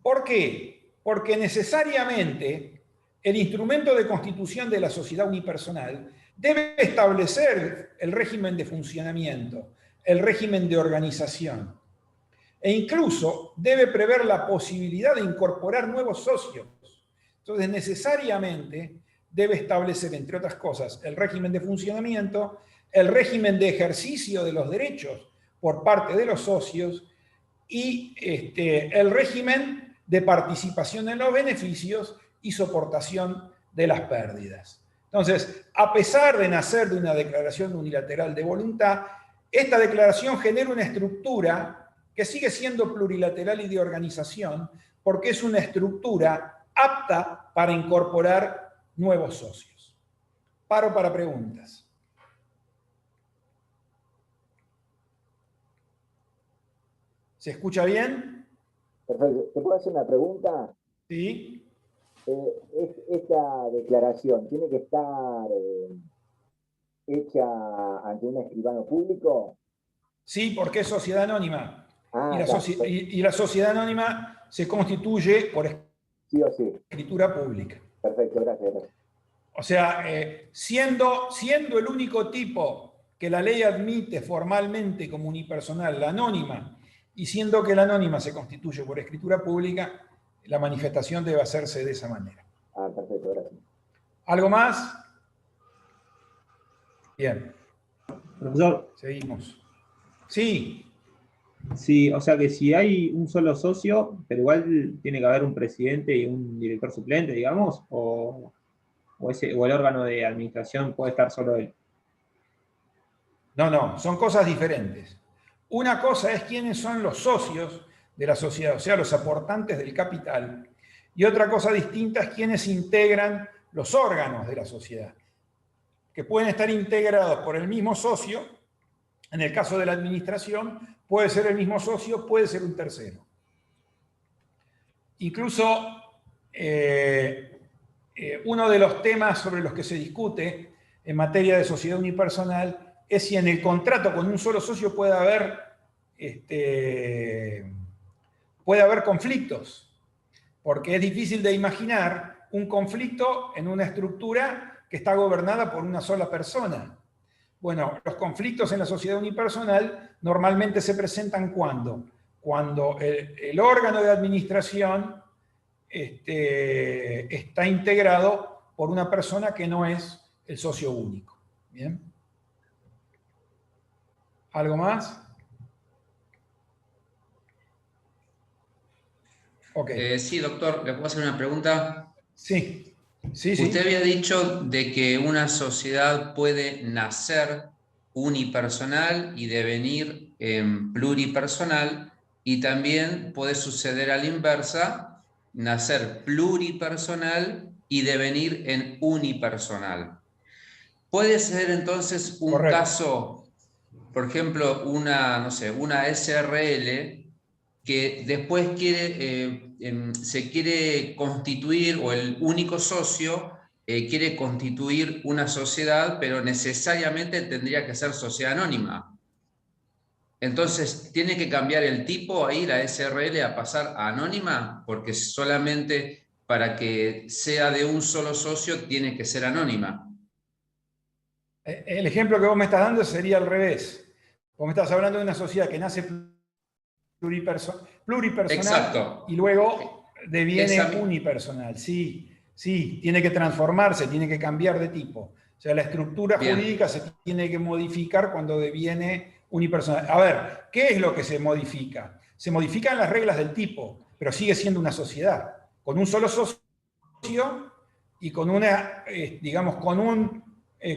Speaker 1: ¿Por qué? Porque necesariamente el instrumento de constitución de la sociedad unipersonal debe establecer el régimen de funcionamiento, el régimen de organización, e incluso debe prever la posibilidad de incorporar nuevos socios. Entonces, necesariamente debe establecer, entre otras cosas, el régimen de funcionamiento, el régimen de ejercicio de los derechos por parte de los socios y el régimen de participación en los beneficios y soportación de las pérdidas. Entonces, a pesar de nacer de una declaración unilateral de voluntad, esta declaración genera una estructura que sigue siendo plurilateral y de organización, porque es una estructura apta para incorporar nuevos socios. Paro para preguntas. ¿Se escucha bien?
Speaker 3: Perfecto. ¿Te puedo hacer una pregunta?
Speaker 1: Sí.
Speaker 3: Esta declaración tiene que estar hecha ante un escribano público.
Speaker 1: Sí, porque es sociedad anónima.
Speaker 3: Ah,
Speaker 1: y la sociedad anónima se constituye por
Speaker 3: sí o sí.
Speaker 1: escritura pública.
Speaker 3: Perfecto, gracias.
Speaker 1: O sea, siendo el único tipo que la ley admite formalmente como unipersonal, la anónima, y siendo que la anónima se constituye por escritura pública, la manifestación debe hacerse de esa manera.
Speaker 3: Ah, perfecto, gracias.
Speaker 1: ¿Algo más? Bien.
Speaker 5: Profesor.
Speaker 1: Seguimos. Sí.
Speaker 5: Sí, o sea que si hay un solo socio, pero igual tiene que haber un presidente y un director suplente, digamos, o el órgano de administración puede estar solo él.
Speaker 1: No, son cosas diferentes. Una cosa es quiénes son los socios de la sociedad, o sea, los aportantes del capital, y otra cosa distinta es quiénes integran los órganos de la sociedad, que pueden estar integrados por el mismo socio. En el caso de la administración, puede ser el mismo socio, puede ser un tercero. Incluso uno de los temas sobre los que se discute en materia de sociedad unipersonal es si en el contrato con un solo socio puede haber conflictos, porque es difícil de imaginar un conflicto en una estructura que está gobernada por una sola persona. Bueno, los conflictos en la sociedad unipersonal normalmente se presentan cuando el órgano de administración está integrado por una persona que no es el socio único. ¿Bien? ¿Algo más? Ok.
Speaker 8: Sí, doctor, ¿le puedo hacer una pregunta?
Speaker 1: Sí.
Speaker 8: Usted había dicho de que una sociedad puede nacer unipersonal y devenir pluripersonal, y también puede suceder a la inversa, nacer pluripersonal y devenir en unipersonal. Puede ser entonces un
Speaker 1: Correcto.
Speaker 8: caso, por ejemplo, una SRL que después se quiere constituir, o el único socio quiere constituir una sociedad, pero necesariamente tendría que ser sociedad anónima. Entonces, ¿tiene que cambiar el tipo ahí, la SRL, a pasar a anónima? Porque solamente para que sea de un solo socio tiene que ser anónima.
Speaker 1: El ejemplo que vos me estás dando sería al revés. Vos me estás hablando de una sociedad que nace pluripersonal.
Speaker 8: Exacto.
Speaker 1: Y luego deviene unipersonal. Sí, tiene que transformarse, tiene que cambiar de tipo. O sea, la estructura jurídica se tiene que modificar cuando deviene unipersonal. A ver, ¿qué es lo que se modifica? Se modifican las reglas del tipo, pero sigue siendo una sociedad, con un solo socio y con una, con un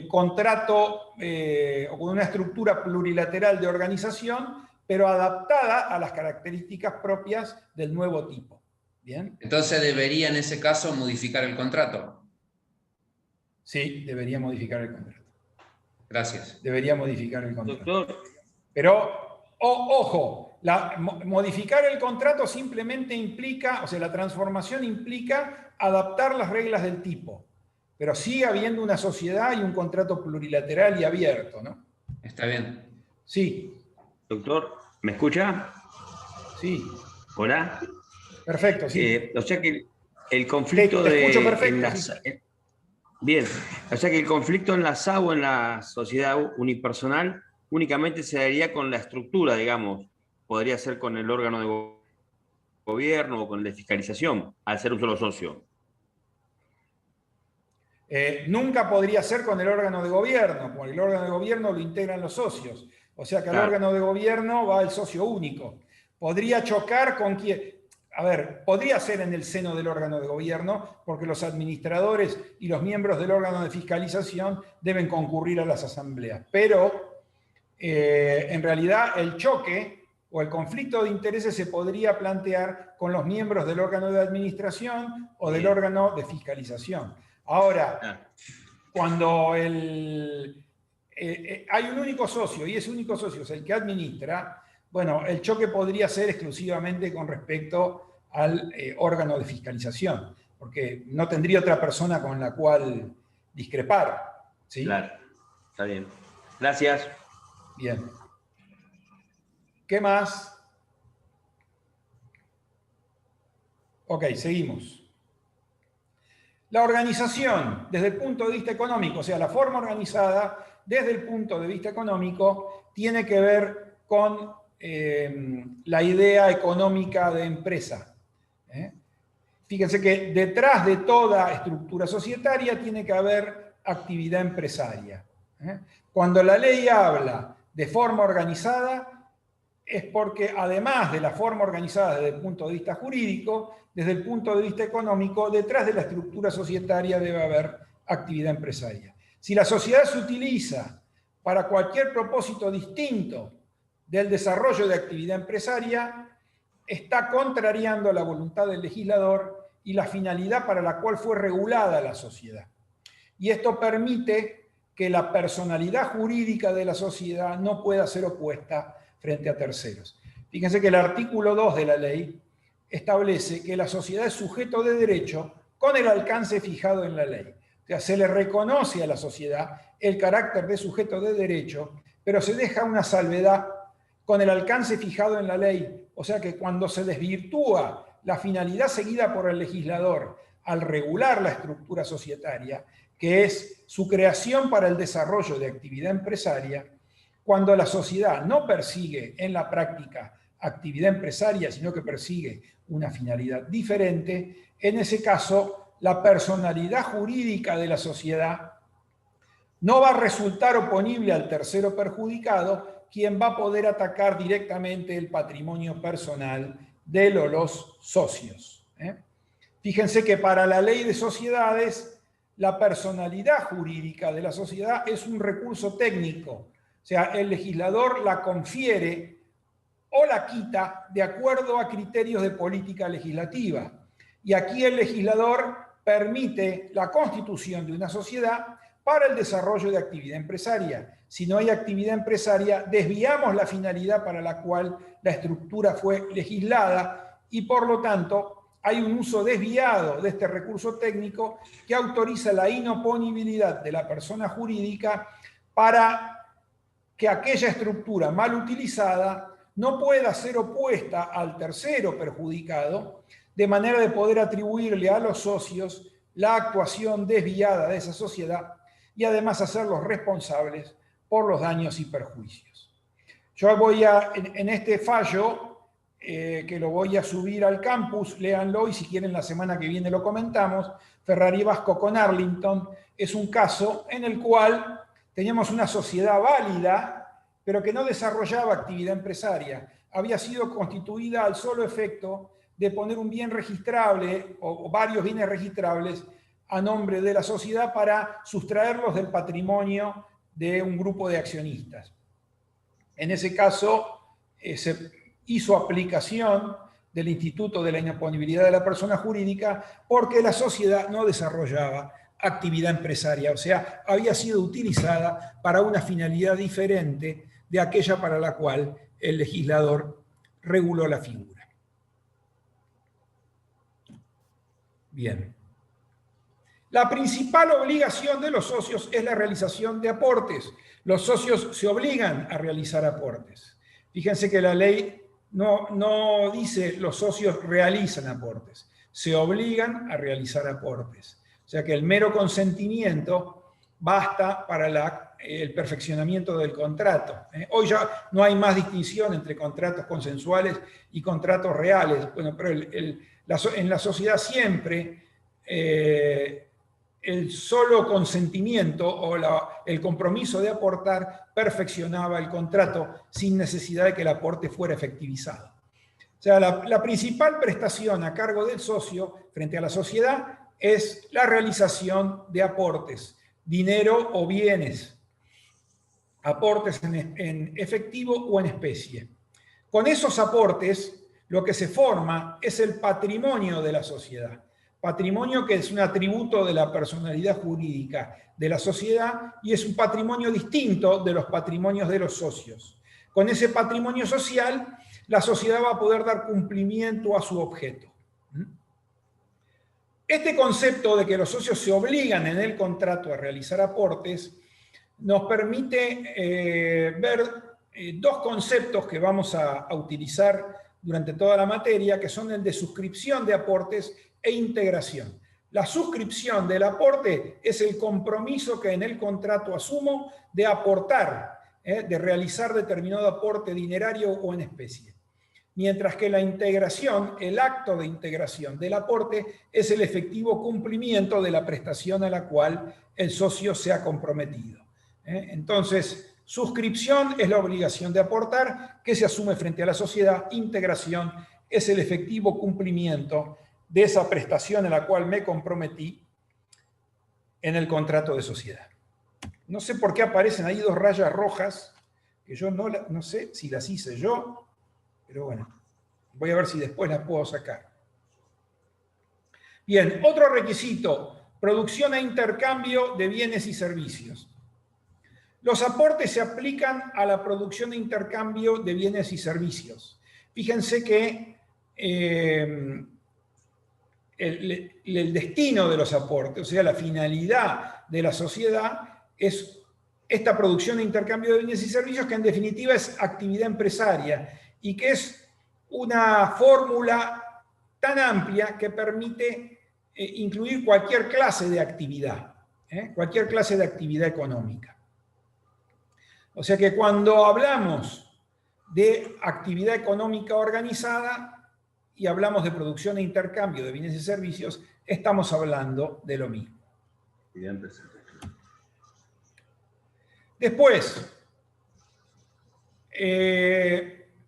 Speaker 1: contrato o con una estructura plurilateral de organización, pero adaptada a las características propias del nuevo tipo. ¿Bien?
Speaker 8: Entonces debería en ese caso modificar el contrato.
Speaker 1: Sí, debería modificar el contrato.
Speaker 8: Gracias.
Speaker 1: Debería modificar el contrato.
Speaker 9: Doctor.
Speaker 1: Pero, ojo, modificar el contrato simplemente implica, o sea, la transformación implica adaptar las reglas del tipo, pero sigue habiendo una sociedad y un contrato plurilateral y abierto, ¿no?
Speaker 8: Está bien.
Speaker 1: Sí,
Speaker 9: Doctor, ¿me escucha?
Speaker 1: sí.
Speaker 9: Hola.
Speaker 1: Perfecto, sí.
Speaker 9: O sea que el conflicto
Speaker 1: Te escucho
Speaker 9: de
Speaker 1: perfecto, sí.
Speaker 9: bien, o sea que el conflicto enlazado en la sociedad unipersonal únicamente se daría con la estructura, digamos. Podría ser con el órgano de gobierno o con el de fiscalización, al ser un solo socio.
Speaker 1: Nunca podría ser con el órgano de gobierno, porque el órgano de gobierno lo integran los socios. O sea que al
Speaker 9: Claro.
Speaker 1: órgano de gobierno va el socio único. Podría chocar con quien... A ver, podría ser en el seno del órgano de gobierno, porque los administradores y los miembros del órgano de fiscalización deben concurrir a las asambleas. Pero en realidad el choque o el conflicto de intereses se podría plantear con los miembros del órgano de administración o del órgano de fiscalización. Ahora, cuando hay un único socio y ese único socio es el que administra, bueno, el choque podría ser exclusivamente con respecto al órgano de fiscalización, porque no tendría otra persona con la cual discrepar. ¿Sí?
Speaker 9: Claro, está bien. Gracias.
Speaker 1: Bien. ¿Qué más? Ok, seguimos. La organización, desde el punto de vista económico, o sea, la forma organizada, desde el punto de vista económico, tiene que ver con la idea económica de empresa. Fíjense que detrás de toda estructura societaria tiene que haber actividad empresaria. Cuando la ley habla de forma organizada, es porque además de la forma organizada desde el punto de vista jurídico, desde el punto de vista económico, detrás de la estructura societaria debe haber actividad empresaria. Si la sociedad se utiliza para cualquier propósito distinto del desarrollo de actividad empresaria, está contrariando la voluntad del legislador y la finalidad para la cual fue regulada la sociedad. Y esto permite que la personalidad jurídica de la sociedad no pueda ser opuesta frente a terceros. Fíjense que el artículo 2 de la ley establece que la sociedad es sujeto de derecho con el alcance fijado en la ley. O sea, se le reconoce a la sociedad el carácter de sujeto de derecho, pero se deja una salvedad con el alcance fijado en la ley. O sea que cuando se desvirtúa la finalidad seguida por el legislador al regular la estructura societaria, que es su creación para el desarrollo de actividad empresaria, cuando la sociedad no persigue en la práctica actividad empresaria, sino que persigue una finalidad diferente, en ese caso la personalidad jurídica de la sociedad no va a resultar oponible al tercero perjudicado, quien va a poder atacar directamente el patrimonio personal de los socios. Fíjense que para la ley de sociedades, la personalidad jurídica de la sociedad es un recurso técnico. O sea, el legislador la confiere o la quita de acuerdo a criterios de política legislativa. Y aquí el legislador permite la constitución de una sociedad para el desarrollo de actividad empresaria. Si no hay actividad empresaria, desviamos la finalidad para la cual la estructura fue legislada y por lo tanto hay un uso desviado de este recurso técnico que autoriza la inoponibilidad de la persona jurídica para que aquella estructura mal utilizada no pueda ser opuesta al tercero perjudicado, de manera de poder atribuirle a los socios la actuación desviada de esa sociedad y además hacerlos responsables por los daños y perjuicios. Yo voy a, en este fallo, que lo voy a subir al campus, léanlo y si quieren la semana que viene lo comentamos, Ferrari Vasco con Arlington, es un caso en el cual teníamos una sociedad válida, pero que no desarrollaba actividad empresaria. Había sido constituida al solo efecto de poner un bien registrable o varios bienes registrables a nombre de la sociedad para sustraerlos del patrimonio de un grupo de accionistas. En ese caso, se hizo aplicación del Instituto de la Inoponibilidad de la Persona Jurídica porque la sociedad no desarrollaba actividad empresaria, o sea, había sido utilizada para una finalidad diferente de aquella para la cual el legislador reguló la figura. Bien. La principal obligación de los socios es la realización de aportes. Los socios se obligan a realizar aportes. Fíjense que la ley no dice los socios realizan aportes, se obligan a realizar aportes. O sea que el mero consentimiento basta para el perfeccionamiento del contrato. Hoy ya no hay más distinción entre contratos consensuales y contratos reales. Bueno, pero en la sociedad siempre el solo consentimiento o el compromiso de aportar perfeccionaba el contrato sin necesidad de que el aporte fuera efectivizado. O sea, la principal prestación a cargo del socio frente a la sociedad es la realización de aportes, dinero o bienes, aportes en efectivo o en especie. Con esos aportes, lo que se forma es el patrimonio de la sociedad. Patrimonio que es un atributo de la personalidad jurídica de la sociedad y es un patrimonio distinto de los patrimonios de los socios. Con ese patrimonio social, la sociedad va a poder dar cumplimiento a su objeto. Este concepto de que los socios se obligan en el contrato a realizar aportes nos permite ver dos conceptos que vamos a utilizar durante toda la materia, que son el de suscripción de aportes e integración. La suscripción del aporte es el compromiso que en el contrato asumo de aportar, de realizar determinado aporte dinerario o en especie. Mientras que la integración, el acto de integración del aporte, es el efectivo cumplimiento de la prestación a la cual el socio se ha comprometido. Entonces, suscripción es la obligación de aportar que se asume frente a la sociedad. Integración es el efectivo cumplimiento de esa prestación a la cual me comprometí en el contrato de sociedad. No sé por qué aparecen ahí dos rayas rojas, que yo no sé si las hice yo, pero bueno, voy a ver si después las puedo sacar. Bien, otro requisito, producción e intercambio de bienes y servicios. Los aportes se aplican a la producción e intercambio de bienes y servicios. Fíjense que el destino de los aportes, o sea, la finalidad de la sociedad es esta producción e intercambio de bienes y servicios, que en definitiva es actividad empresaria y que es una fórmula tan amplia que permite incluir cualquier clase de actividad económica. O sea que cuando hablamos de actividad económica organizada y hablamos de producción e intercambio de bienes y servicios, estamos hablando de lo mismo. Después,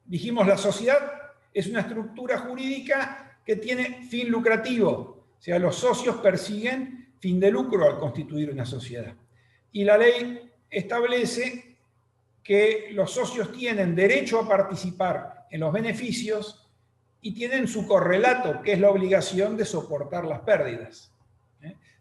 Speaker 1: dijimos, la sociedad es una estructura jurídica que tiene fin lucrativo. O sea, los socios persiguen fin de lucro al constituir una sociedad. Y la ley establece que los socios tienen derecho a participar en los beneficios y tienen su correlato, que es la obligación de soportar las pérdidas.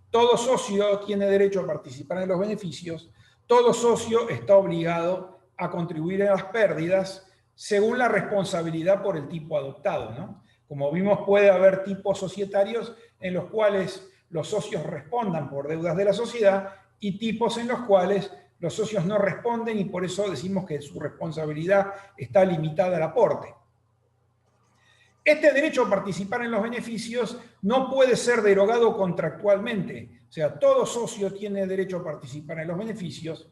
Speaker 1: Todo socio tiene derecho a participar en los beneficios, todo socio está obligado a contribuir a las pérdidas según la responsabilidad por el tipo adoptado, ¿no? Como vimos, puede haber tipos societarios en los cuales los socios respondan por deudas de la sociedad y tipos en los cuales los socios no responden y por eso decimos que su responsabilidad está limitada al aporte. Este derecho a participar en los beneficios no puede ser derogado contractualmente. O sea, todo socio tiene derecho a participar en los beneficios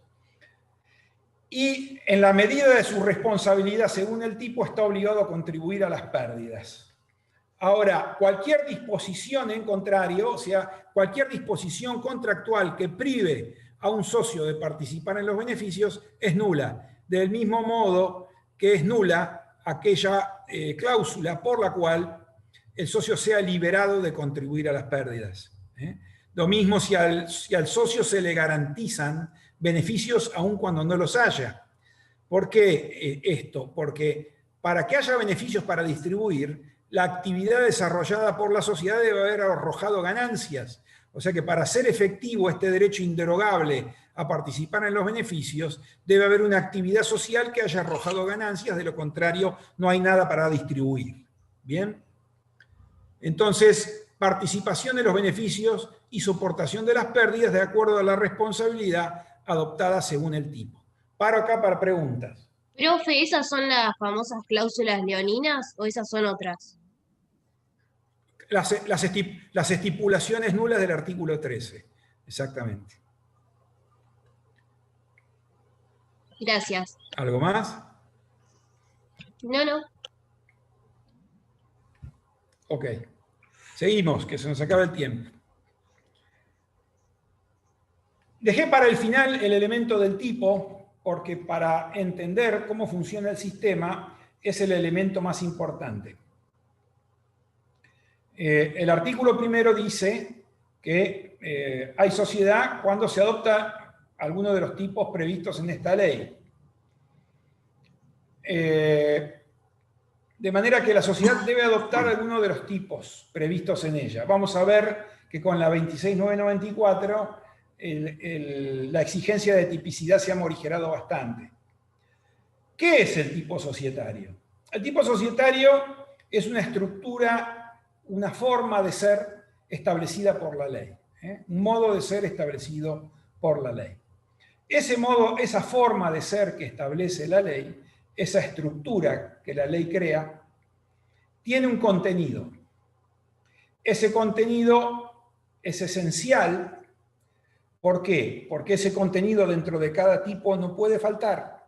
Speaker 1: y en la medida de su responsabilidad según el tipo está obligado a contribuir a las pérdidas. Ahora, cualquier disposición en contrario, o sea, cualquier disposición contractual que prive a un socio de participar en los beneficios es nula. Del mismo modo que es nula aquella cláusula por la cual el socio sea liberado de contribuir a las pérdidas. Lo mismo si al socio se le garantizan beneficios aun cuando no los haya. ¿Por qué esto? Porque para que haya beneficios para distribuir, la actividad desarrollada por la sociedad debe haber arrojado ganancias. O sea que para ser efectivo este derecho inderogable a participar en los beneficios, debe haber una actividad social que haya arrojado ganancias, de lo contrario no hay nada para distribuir. ¿Bien? Entonces, participación en los beneficios y soportación de las pérdidas de acuerdo a la responsabilidad adoptada según el tipo. Paro acá para preguntas.
Speaker 7: Profe, ¿esas son las famosas cláusulas leoninas o esas son otras?
Speaker 1: Las estipulaciones nulas del artículo 13, exactamente.
Speaker 7: Gracias.
Speaker 1: ¿Algo más?
Speaker 7: No.
Speaker 1: Ok. Seguimos, que se nos acaba el tiempo. Dejé para el final el elemento del tipo, porque para entender cómo funciona el sistema es el elemento más importante. El artículo primero dice que hay sociedad cuando se adopta alguno de los tipos previstos en esta ley. De manera que la sociedad debe adoptar alguno de los tipos previstos en ella. Vamos a ver que con la 26994 la exigencia de tipicidad se ha morigerado bastante. ¿Qué es el tipo societario? El tipo societario es una estructura, una forma de ser establecida por la ley, un modo de ser establecido por la ley. Ese modo, esa forma de ser que establece la ley, esa estructura que la ley crea, tiene un contenido. Ese contenido es esencial. ¿Por qué? Porque ese contenido dentro de cada tipo no puede faltar.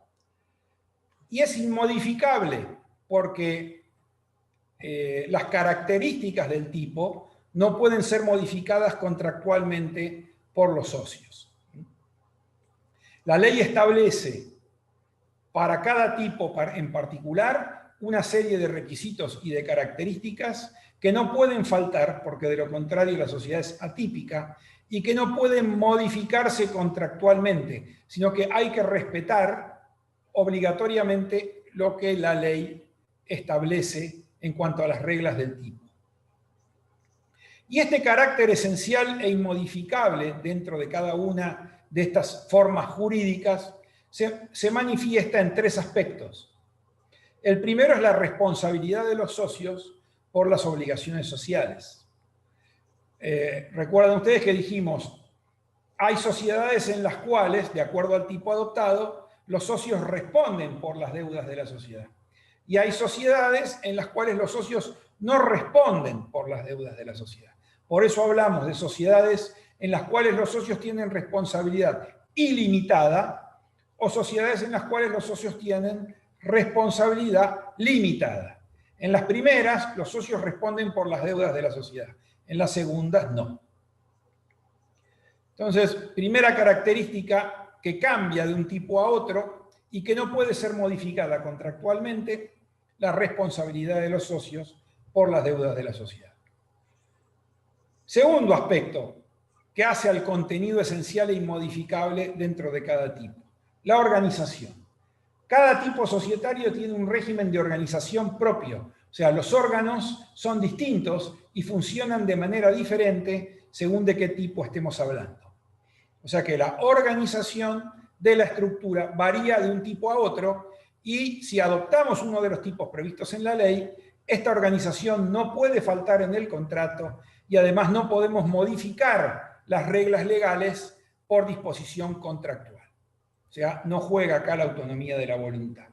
Speaker 1: Y es inmodificable, porque las características del tipo no pueden ser modificadas contractualmente por los socios. La ley establece para cada tipo en particular una serie de requisitos y de características que no pueden faltar, porque de lo contrario la sociedad es atípica, y que no pueden modificarse contractualmente, sino que hay que respetar obligatoriamente lo que la ley establece en cuanto a las reglas del tipo. Y este carácter esencial e inmodificable dentro de cada una de estas formas jurídicas se manifiesta en tres aspectos. El primero es la responsabilidad de los socios por las obligaciones sociales. Recuerdan ustedes que dijimos, hay sociedades en las cuales, de acuerdo al tipo adoptado, los socios responden por las deudas de la sociedad. Y hay sociedades en las cuales los socios no responden por las deudas de la sociedad. Por eso hablamos de sociedades en las cuales los socios tienen responsabilidad ilimitada o sociedades en las cuales los socios tienen responsabilidad limitada. En las primeras, los socios responden por las deudas de la sociedad. En las segundas, no. Entonces, primera característica que cambia de un tipo a otro y que no puede ser modificada contractualmente, la responsabilidad de los socios por las deudas de la sociedad. Segundo aspecto que hace al contenido esencial e inmodificable dentro de cada tipo, la organización. Cada tipo societario tiene un régimen de organización propio, o sea, los órganos son distintos y funcionan de manera diferente según de qué tipo estemos hablando. O sea que la organización de la estructura varía de un tipo a otro y si adoptamos uno de los tipos previstos en la ley, esta organización no puede faltar en el contrato y además no podemos modificar las reglas legales por disposición contractual. O sea, no juega acá la autonomía de la voluntad.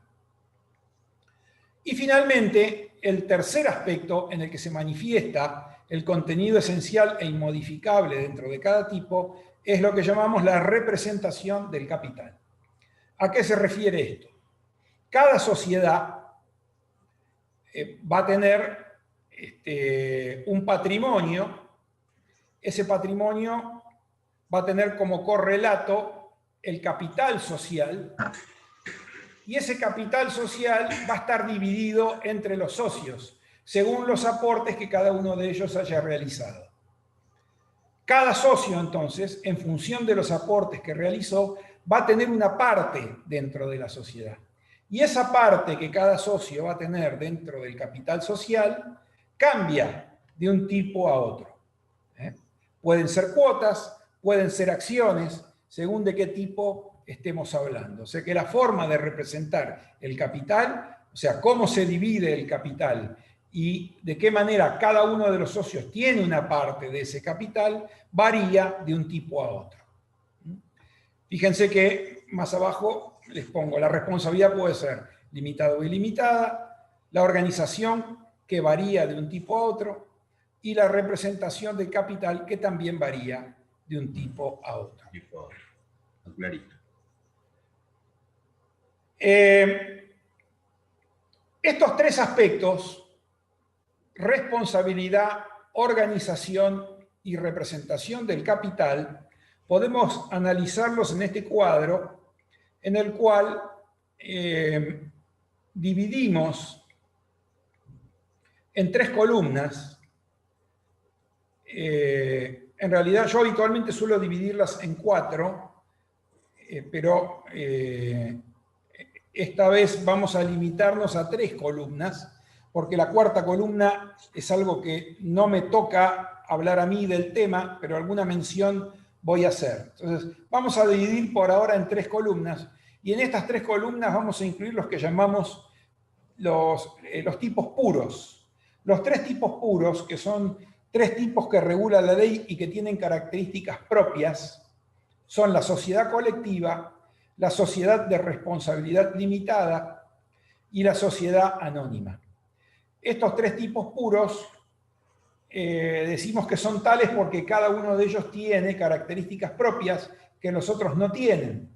Speaker 1: Y finalmente, el tercer aspecto en el que se manifiesta el contenido esencial e inmodificable dentro de cada tipo es lo que llamamos la representación del capital. ¿A qué se refiere esto? Cada sociedad va a tener un patrimonio. Ese patrimonio va a tener como correlato el capital social, y ese capital social va a estar dividido entre los socios, según los aportes que cada uno de ellos haya realizado. Cada socio, entonces, en función de los aportes que realizó, va a tener una parte dentro de la sociedad. Y esa parte que cada socio va a tener dentro del capital social cambia de un tipo a otro. Pueden ser cuotas, pueden ser acciones, según de qué tipo estemos hablando. O sea que la forma de representar el capital, o sea, cómo se divide el capital y de qué manera cada uno de los socios tiene una parte de ese capital varía de un tipo a otro. Fíjense que más abajo les pongo, la responsabilidad puede ser limitada o ilimitada, la organización que varía de un tipo a otro y la representación del capital que también varía de un tipo a otro.
Speaker 9: Clarito.
Speaker 1: Estos tres aspectos, responsabilidad, organización y representación del capital, podemos analizarlos en este cuadro en el cual dividimos en tres columnas. En realidad yo habitualmente suelo dividirlas en cuatro, pero esta vez vamos a limitarnos a tres columnas, porque la cuarta columna es algo que no me toca hablar a mí del tema, pero alguna mención voy a hacer. Entonces, vamos a dividir por ahora en tres columnas, y en estas tres columnas vamos a incluir los que llamamos los tipos puros. Los tres tipos puros, que son tres tipos que regula la ley y que tienen características propias, son la sociedad colectiva, la sociedad de responsabilidad limitada y la sociedad anónima. Estos tres tipos puros decimos que son tales porque cada uno de ellos tiene características propias que los otros no tienen.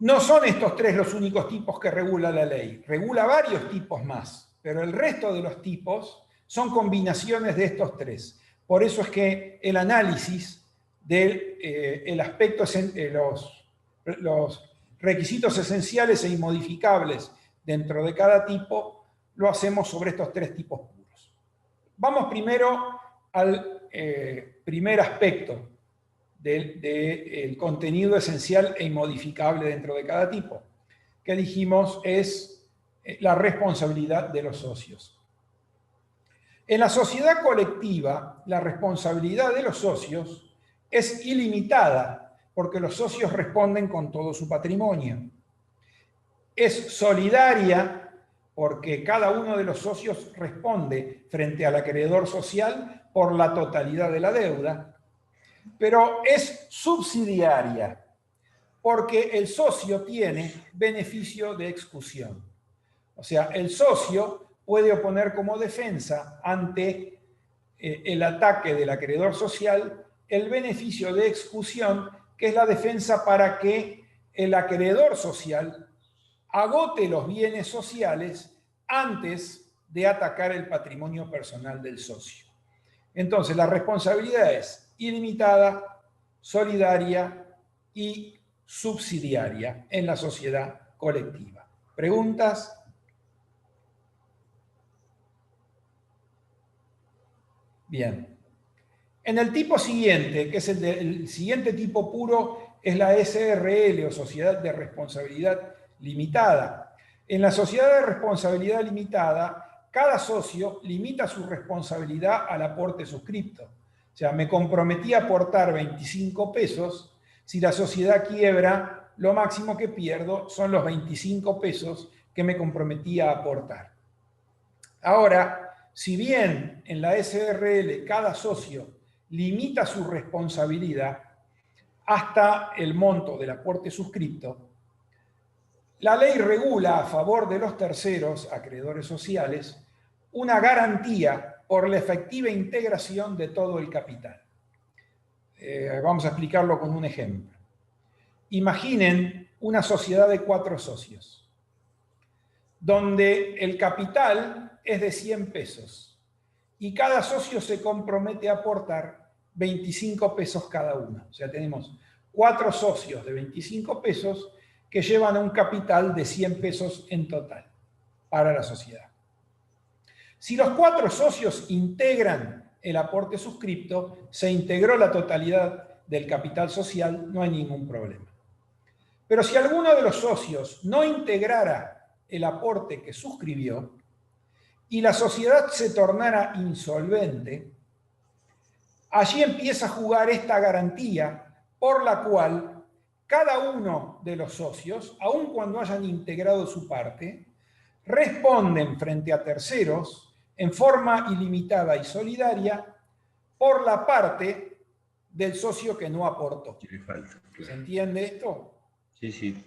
Speaker 1: No son estos tres los únicos tipos que regula la ley, regula varios tipos más, pero el resto de los tipos son combinaciones de estos tres. Por eso es que el análisis del aspecto, los requisitos esenciales e inmodificables dentro de cada tipo, lo hacemos sobre estos tres tipos puros. Vamos primero al primer aspecto del contenido esencial e inmodificable dentro de cada tipo, que dijimos es la responsabilidad de los socios. En la sociedad colectiva, la responsabilidad de los socios es ilimitada, porque los socios responden con todo su patrimonio. Es solidaria, porque cada uno de los socios responde frente al acreedor social por la totalidad de la deuda, pero es subsidiaria, porque el socio tiene beneficio de excusión. O sea, el socio puede oponer como defensa ante el ataque del acreedor social el beneficio de excusión, que es la defensa para que el acreedor social agote los bienes sociales antes de atacar el patrimonio personal del socio. Entonces, la responsabilidad es ilimitada, solidaria y subsidiaria en la sociedad colectiva. ¿Preguntas? Bien. En el tipo siguiente, que es el siguiente tipo puro, es la SRL o Sociedad de Responsabilidad Limitada. En la sociedad de responsabilidad limitada, cada socio limita su responsabilidad al aporte suscripto. O sea, me comprometí a aportar 25 pesos. Si la sociedad quiebra, lo máximo que pierdo son los 25 pesos que me comprometí a aportar. Ahora, si bien en la SRL cada socio limita su responsabilidad hasta el monto del aporte suscripto, la ley regula a favor de los terceros, acreedores sociales, una garantía por la efectiva integración de todo el capital. Vamos a explicarlo con un ejemplo. Imaginen una sociedad de 4 socios, donde el capital es de 100 pesos y cada socio se compromete a aportar 25 pesos cada uno. O sea, tenemos 4 socios de 25 pesos que llevan a un capital de 100 pesos en total para la sociedad. Si los 4 socios integran el aporte suscripto, se integró la totalidad del capital social, no hay ningún problema. Pero si alguno de los socios no integrara el aporte que suscribió y la sociedad se tornara insolvente, allí empieza a jugar esta garantía por la cual cada uno de los socios, aun cuando hayan integrado su parte, responden frente a terceros en forma ilimitada y solidaria por la parte del socio que no aportó.
Speaker 9: Sí, falta, claro.
Speaker 1: ¿Se entiende esto?
Speaker 9: Sí, sí.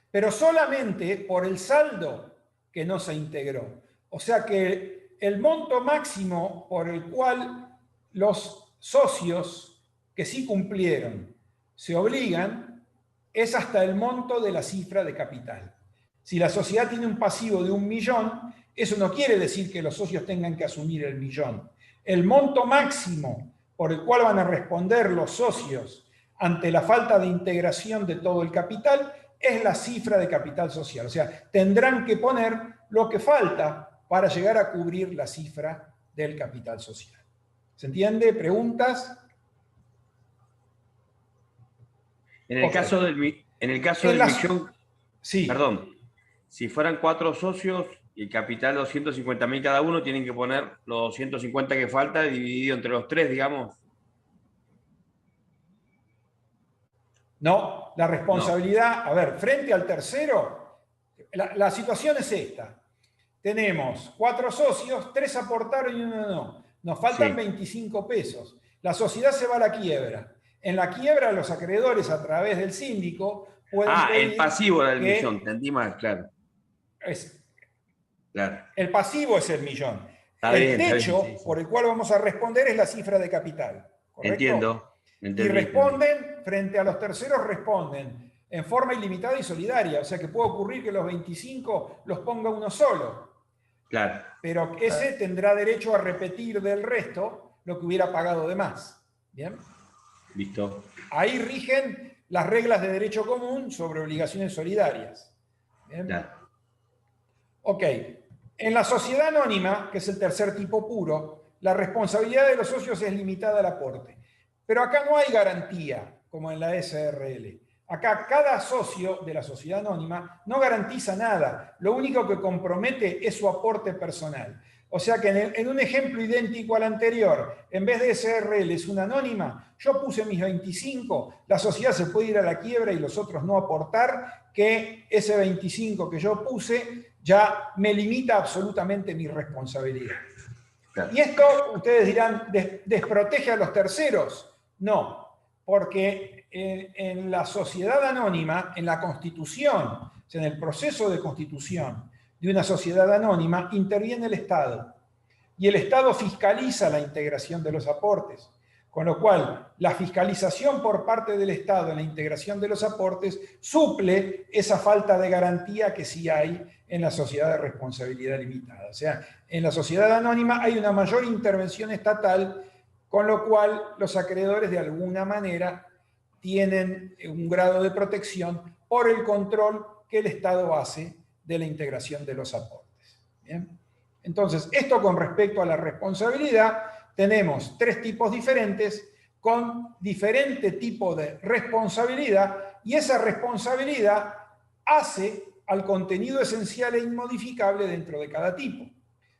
Speaker 1: Pero solamente por el saldo que no se integró. O sea que el monto máximo por el cual los socios que sí cumplieron se obligan es hasta el monto de la cifra de capital. Si la sociedad tiene un pasivo de 1 millón, eso no quiere decir que los socios tengan que asumir el millón. El monto máximo por el cual van a responder los socios ante la falta de integración de todo el capital es la cifra de capital social. O sea, tendrán que poner lo que falta para llegar a cubrir la cifra del capital social. ¿Se entiende? ¿Preguntas?
Speaker 9: En el caso del millón,
Speaker 1: sí.
Speaker 9: Perdón, si fueran 4 socios y el capital 250.000 cada uno, tienen que poner los 250 que falta dividido entre los 3, digamos.
Speaker 1: No, la responsabilidad, a ver, frente al tercero, la situación es esta. Tenemos 4 socios, 3 aportaron y 1 no. Nos faltan 25 pesos. La sociedad se va a la quiebra. En la quiebra los acreedores a través del síndico pueden pedir
Speaker 9: el pasivo era el millón, entendí mal, claro.
Speaker 1: Claro. El pasivo es el millón.
Speaker 9: Está
Speaker 1: el
Speaker 9: bien,
Speaker 1: techo
Speaker 9: sí.
Speaker 1: por el cual vamos a responder es la cifra de capital. ¿Correcto?
Speaker 9: Entiendo.
Speaker 1: Y responden, frente a los terceros, responden en forma ilimitada y solidaria. O sea que puede ocurrir que los 25 los ponga uno solo.
Speaker 9: Claro.
Speaker 1: Pero ese tendrá derecho a repetir del resto lo que hubiera pagado de más. ¿Bien?
Speaker 9: Listo.
Speaker 1: Ahí rigen las reglas de derecho común sobre obligaciones solidarias. ¿Bien?
Speaker 9: Claro.
Speaker 1: Ok. En la sociedad anónima, que es el tercer tipo puro, la responsabilidad de los socios es limitada al aporte. Pero acá no hay garantía, como en la SRL. Acá cada socio de la sociedad anónima no garantiza nada. Lo único que compromete es su aporte personal. O sea que en un ejemplo idéntico al anterior, en vez de SRL es una anónima, yo puse mis 25, la sociedad se puede ir a la quiebra y los otros no aportar, que ese 25 que yo puse ya me limita absolutamente mi responsabilidad. Claro. Y esto, ustedes dirán, ¿desprotege a los terceros? No, porque en la sociedad anónima, en la constitución, o sea, en el proceso de constitución de una sociedad anónima, interviene el Estado. Y el Estado fiscaliza la integración de los aportes. Con lo cual, la fiscalización por parte del Estado en la integración de los aportes suple esa falta de garantía que sí hay en la sociedad de responsabilidad limitada. O sea, en la sociedad anónima hay una mayor intervención estatal, con lo cual los acreedores de alguna manera tienen un grado de protección por el control que el Estado hace de la integración de los aportes. ¿Bien? Entonces, esto con respecto a la responsabilidad, tenemos 3 tipos diferentes con diferente tipo de responsabilidad y esa responsabilidad hace al contenido esencial e inmodificable dentro de cada tipo.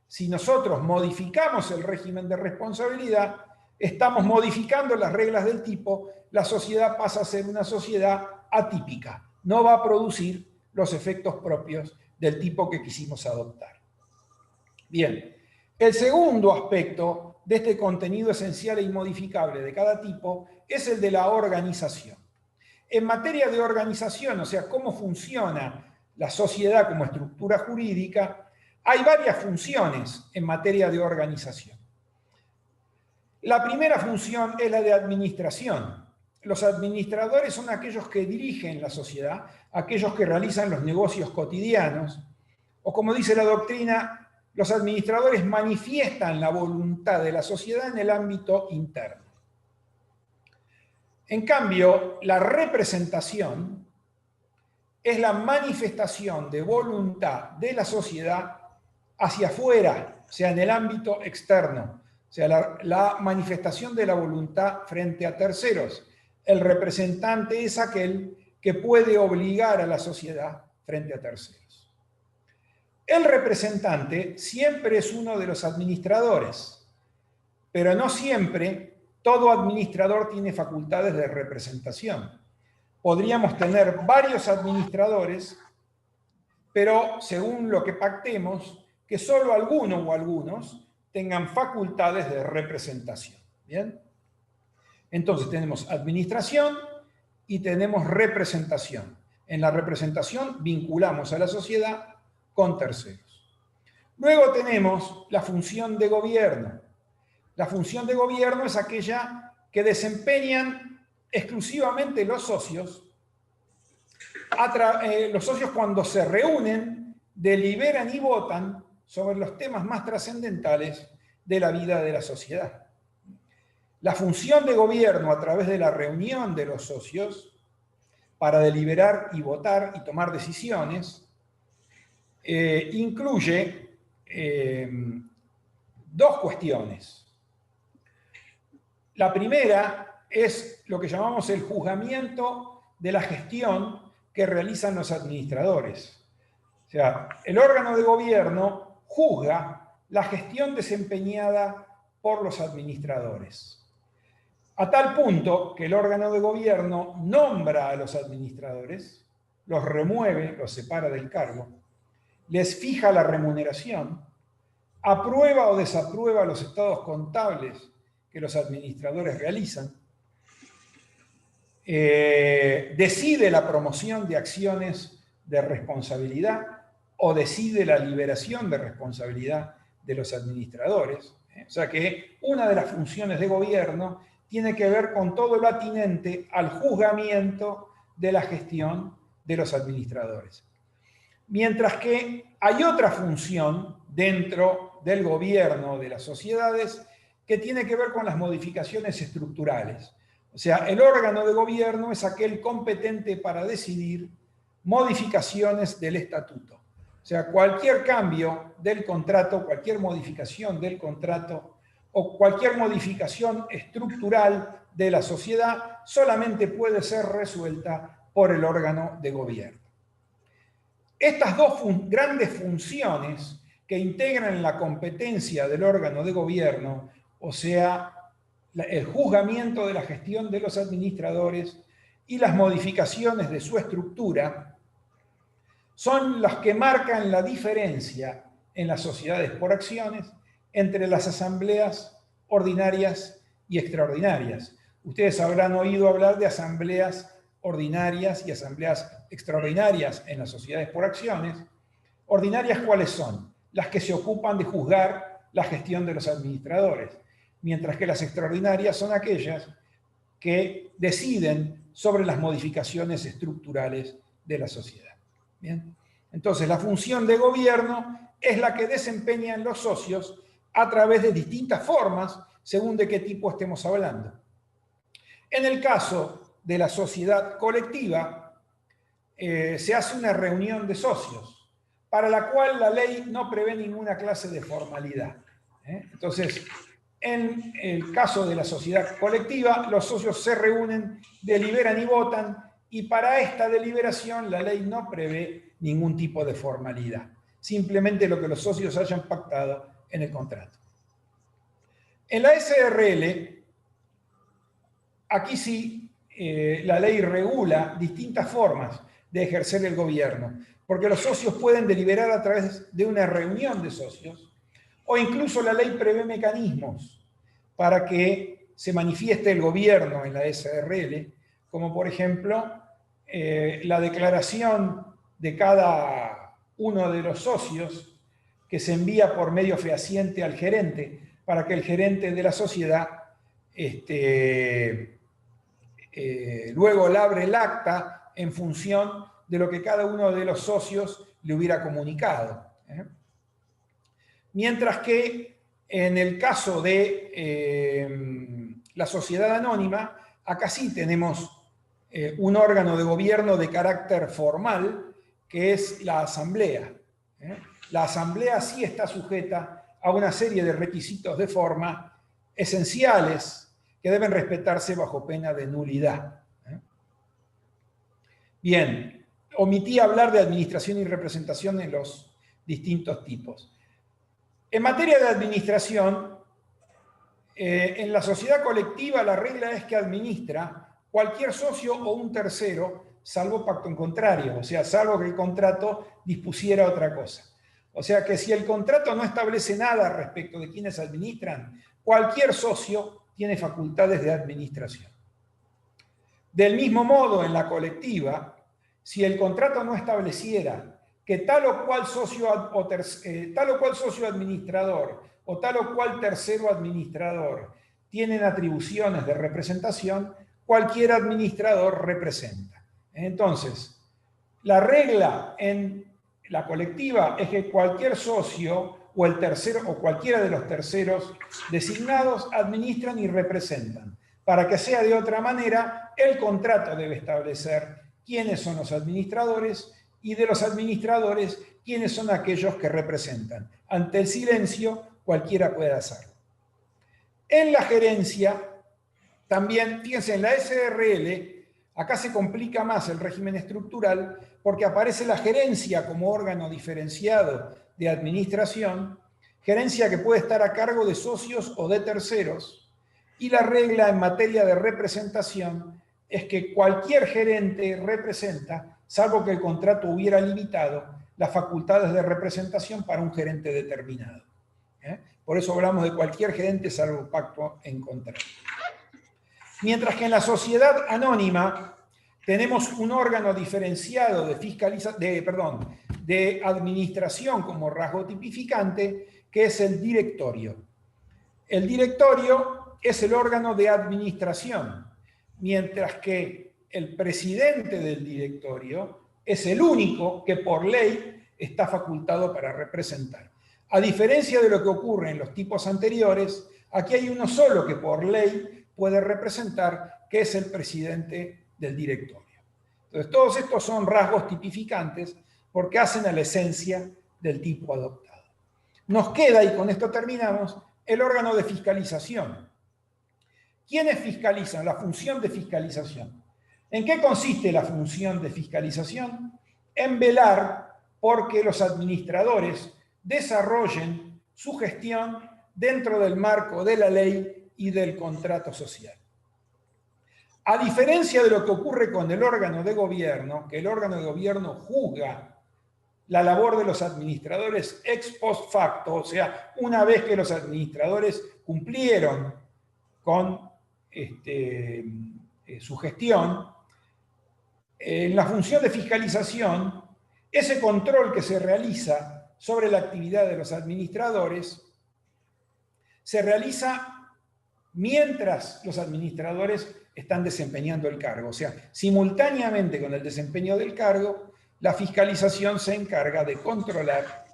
Speaker 1: Si nosotros modificamos el régimen de responsabilidad, estamos modificando las reglas del tipo, la sociedad pasa a ser una sociedad atípica, no va a producir los efectos propios del tipo que quisimos adoptar. Bien, el segundo aspecto de este contenido esencial e inmodificable de cada tipo es el de la organización. En materia de organización, o sea, cómo funciona la sociedad como estructura jurídica, hay varias funciones en materia de organización. La primera función es la de administración. Los administradores son aquellos que dirigen la sociedad, aquellos que realizan los negocios cotidianos, o como dice la doctrina, los administradores manifiestan la voluntad de la sociedad en el ámbito interno. En cambio, la representación es la manifestación de voluntad de la sociedad hacia afuera, o sea, en el ámbito externo. O sea, la manifestación de la voluntad frente a terceros. El representante es aquel que puede obligar a la sociedad frente a terceros. El representante siempre es uno de los administradores, pero no siempre todo administrador tiene facultades de representación. Podríamos tener varios administradores, pero según lo que pactemos, que solo alguno o algunos tengan facultades de representación. ¿Bien? Entonces tenemos administración y tenemos representación. En la representación vinculamos a la sociedad con terceros. Luego tenemos la función de gobierno. La función de gobierno es aquella que desempeñan exclusivamente los socios. Los socios, cuando se reúnen, deliberan y votan sobre los temas más trascendentales de la vida de la sociedad. La función de gobierno, a través de la reunión de los socios para deliberar y votar y tomar decisiones, incluye dos cuestiones. La primera es lo que llamamos el juzgamiento de la gestión que realizan los administradores. O sea, el órgano de gobierno juzga la gestión desempeñada por los administradores. A tal punto que el órgano de gobierno nombra a los administradores, los remueve, los separa del cargo, les fija la remuneración, aprueba o desaprueba los estados contables que los administradores realizan, decide la promoción de acciones de responsabilidad o decide la liberación de responsabilidad de los administradores. O sea que una de las funciones de gobierno tiene que ver con todo lo atinente al juzgamiento de la gestión de los administradores. Mientras que hay otra función dentro del gobierno de las sociedades que tiene que ver con las modificaciones estructurales. O sea, el órgano de gobierno es aquel competente para decidir modificaciones del estatuto. O sea, cualquier cambio del contrato, cualquier modificación del contrato o cualquier modificación estructural de la sociedad solamente puede ser resuelta por el órgano de gobierno. Estas dos grandes funciones que integran la competencia del órgano de gobierno, o sea, el juzgamiento de la gestión de los administradores y las modificaciones de su estructura, son las que marcan la diferencia en las sociedades por acciones entre las asambleas ordinarias y extraordinarias. Ustedes habrán oído hablar de asambleas ordinarias y asambleas extraordinarias en las sociedades por acciones. ¿Ordinarias cuáles son? Las que se ocupan de juzgar la gestión de los administradores, mientras que las extraordinarias son aquellas que deciden sobre las modificaciones estructurales de la sociedad. ¿Bien? Entonces, la función de gobierno es la que desempeñan los socios a través de distintas formas, según de qué tipo estemos hablando. En el caso de la sociedad colectiva, se hace una reunión de socios, para la cual la ley no prevé ninguna clase de formalidad. Entonces, en el caso de la sociedad colectiva, los socios se reúnen, deliberan y votan, y para esta deliberación la ley no prevé ningún tipo de formalidad, simplemente lo que los socios hayan pactado en el contrato. En la SRL, aquí sí, la ley regula distintas formas de ejercer el gobierno, porque los socios pueden deliberar a través de una reunión de socios, o incluso la ley prevé mecanismos para que se manifieste el gobierno en la SRL, como por ejemplo la declaración de cada uno de los socios que se envía por medio fehaciente al gerente, para que el gerente de la sociedad luego labre el acta en función de lo que cada uno de los socios le hubiera comunicado. Mientras que en el caso de la sociedad anónima, acá sí tenemos un órgano de gobierno de carácter formal, que es la asamblea. La asamblea sí está sujeta a una serie de requisitos de forma esenciales que deben respetarse bajo pena de nulidad. Bien, omití hablar de administración y representación en los distintos tipos. En materia de administración, en la sociedad colectiva la regla es que administra cualquier socio o un tercero, salvo pacto en contrario, o sea, salvo que el contrato dispusiera otra cosa. O sea que si el contrato no establece nada respecto de quienes administran, cualquier socio tiene facultades de administración. Del mismo modo, en la colectiva, si el contrato no estableciera que tal o cual socio administrador o tal o cual tercero administrador tienen atribuciones de representación, cualquier administrador representa. Entonces, la regla en la colectiva es que cualquier socio o el tercero o cualquiera de los terceros designados administran y representan. Para que sea de otra manera, el contrato debe establecer quiénes son los administradores y de los administradores quiénes son aquellos que representan. Ante el silencio, cualquiera puede hacerlo. En la gerencia, también, fíjense, en la SRL, acá se complica más el régimen estructural porque aparece la gerencia como órgano diferenciado de administración, gerencia que puede estar a cargo de socios o de terceros, y la regla en materia de representación es que cualquier gerente representa, salvo que el contrato hubiera limitado las facultades de representación para un gerente determinado. Por eso hablamos de cualquier gerente salvo pacto en contrato. Mientras que en la sociedad anónima tenemos un órgano diferenciado de administración como rasgo tipificante, que es el directorio. El directorio es el órgano de administración, mientras que el presidente del directorio es el único que por ley está facultado para representar. A diferencia de lo que ocurre en los tipos anteriores, aquí hay uno solo que por ley puede representar, que es el presidente del directorio. Entonces, todos estos son rasgos tipificantes porque hacen a la esencia del tipo adoptado. Nos queda, y con esto terminamos, el órgano de fiscalización. ¿Quiénes fiscalizan? La función de fiscalización. ¿En qué consiste la función de fiscalización? En velar porque los administradores desarrollen su gestión dentro del marco de la ley y del contrato social. A diferencia de lo que ocurre con el órgano de gobierno, que el órgano de gobierno juzga la labor de los administradores ex post facto, o sea, una vez que los administradores cumplieron con su gestión, en la función de fiscalización, ese control que se realiza sobre la actividad de los administradores se realiza mientras los administradores están desempeñando el cargo. O sea, simultáneamente con el desempeño del cargo, la fiscalización se encarga de controlar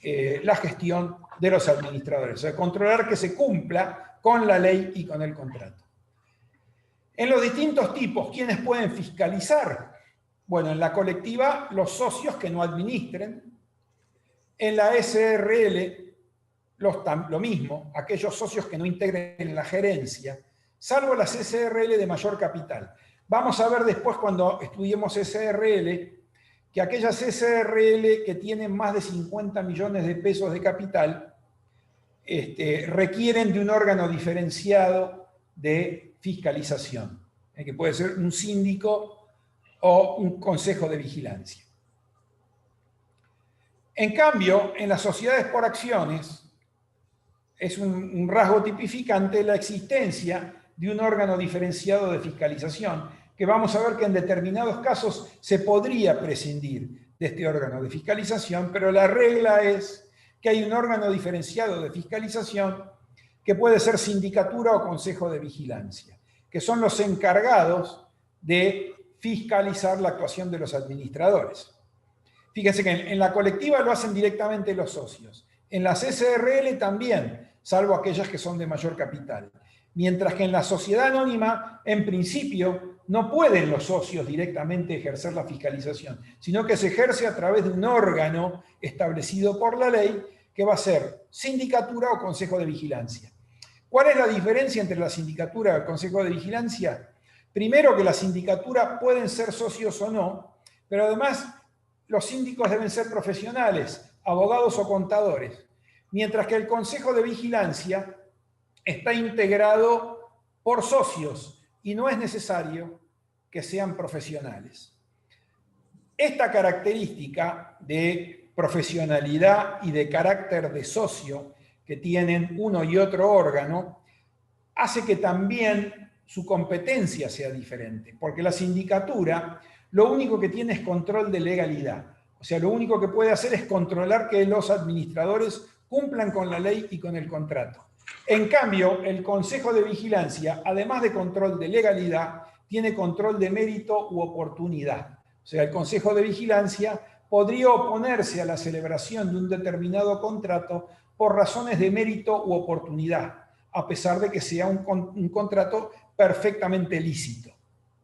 Speaker 1: la gestión de los administradores, o sea, controlar que se cumpla con la ley y con el contrato. En los distintos tipos, ¿quiénes pueden fiscalizar? Bueno, en la colectiva, los socios que no administren. En la SRL, lo mismo, aquellos socios que no integren la gerencia, salvo las SRL de mayor capital. Vamos a ver después, cuando estudiemos SRL, que aquellas SRL que tienen más de 50 millones de pesos de capital requieren de un órgano diferenciado de fiscalización, que puede ser un síndico o un consejo de vigilancia. En cambio, en las sociedades por acciones, es un rasgo tipificante la existencia de un órgano diferenciado de fiscalización, que vamos a ver que en determinados casos se podría prescindir de este órgano de fiscalización, pero la regla es que hay un órgano diferenciado de fiscalización que puede ser sindicatura o consejo de vigilancia, que son los encargados de fiscalizar la actuación de los administradores. Fíjense que en la colectiva lo hacen directamente los socios. En las SRL también, salvo aquellas que son de mayor capital. Mientras que en la sociedad anónima, en principio, no pueden los socios directamente ejercer la fiscalización, sino que se ejerce a través de un órgano establecido por la ley que va a ser sindicatura o consejo de vigilancia. ¿Cuál es la diferencia entre la sindicatura y el consejo de vigilancia? Primero, que la sindicatura pueden ser socios o no, pero además los síndicos deben ser profesionales, abogados o contadores, mientras que el consejo de vigilancia está integrado por socios y no es necesario que sean profesionales. Esta característica de profesionalidad y de carácter de socio que tienen uno y otro órgano, hace que también su competencia sea diferente, porque la sindicatura lo único que tiene es control de legalidad. O sea, lo único que puede hacer es controlar que los administradores cumplan con la ley y con el contrato. En cambio, el Consejo de Vigilancia, además de control de legalidad, tiene control de mérito u oportunidad. O sea, el Consejo de Vigilancia podría oponerse a la celebración de un determinado contrato por razones de mérito u oportunidad, a pesar de que sea un contrato perfectamente lícito.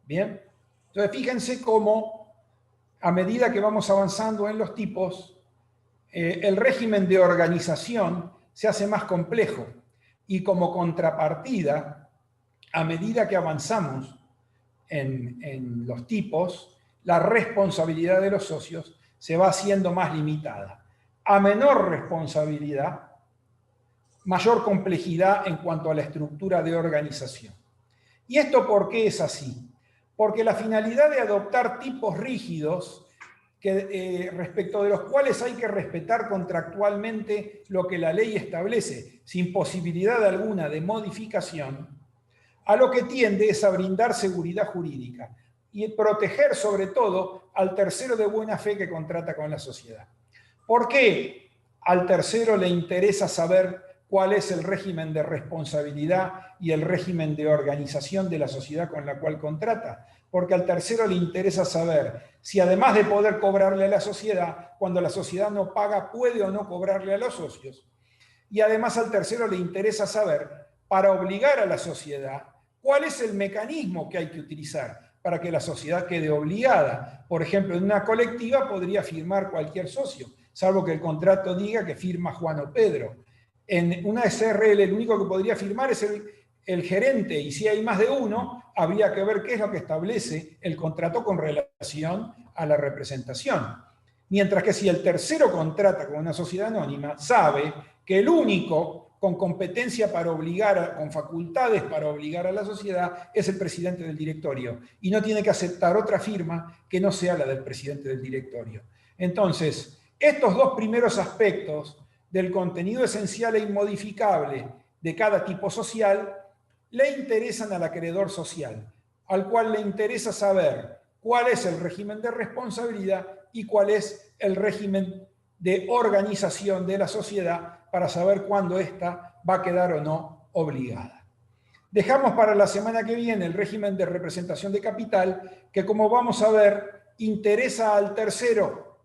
Speaker 1: ¿Bien? Entonces, fíjense cómo, a medida que vamos avanzando en los tipos, el régimen de organización se hace más complejo y como contrapartida, a medida que avanzamos en los tipos, la responsabilidad de los socios se va haciendo más limitada. A menor responsabilidad, mayor complejidad en cuanto a la estructura de organización. ¿Y esto por qué es así? Porque la finalidad de adoptar tipos rígidos respecto de los cuales hay que respetar contractualmente lo que la ley establece, sin posibilidad alguna de modificación, a lo que tiende es a brindar seguridad jurídica y proteger sobre todo al tercero de buena fe que contrata con la sociedad. ¿Por qué al tercero le interesa saber cuál es el régimen de responsabilidad y el régimen de organización de la sociedad con la cual contrata? Porque al tercero le interesa saber si además de poder cobrarle a la sociedad, cuando la sociedad no paga, puede o no cobrarle a los socios. Y además al tercero le interesa saber, para obligar a la sociedad, cuál es el mecanismo que hay que utilizar para que la sociedad quede obligada. Por ejemplo, en una colectiva podría firmar cualquier socio, salvo que el contrato diga que firma Juan o Pedro. En una SRL el único que podría firmar es el gerente, y si hay más de uno, habría que ver qué es lo que establece el contrato con relación a la representación. Mientras que si el tercero contrata con una sociedad anónima, sabe que el único con competencia para obligar, con facultades para obligar a la sociedad, es el presidente del directorio, y no tiene que aceptar otra firma que no sea la del presidente del directorio. Entonces, estos dos primeros aspectos del contenido esencial e inmodificable de cada tipo social le interesan al acreedor social, al cual le interesa saber cuál es el régimen de responsabilidad y cuál es el régimen de organización de la sociedad para saber cuándo ésta va a quedar o no obligada. Dejamos para la semana que viene el régimen de representación de capital, que como vamos a ver, interesa al tercero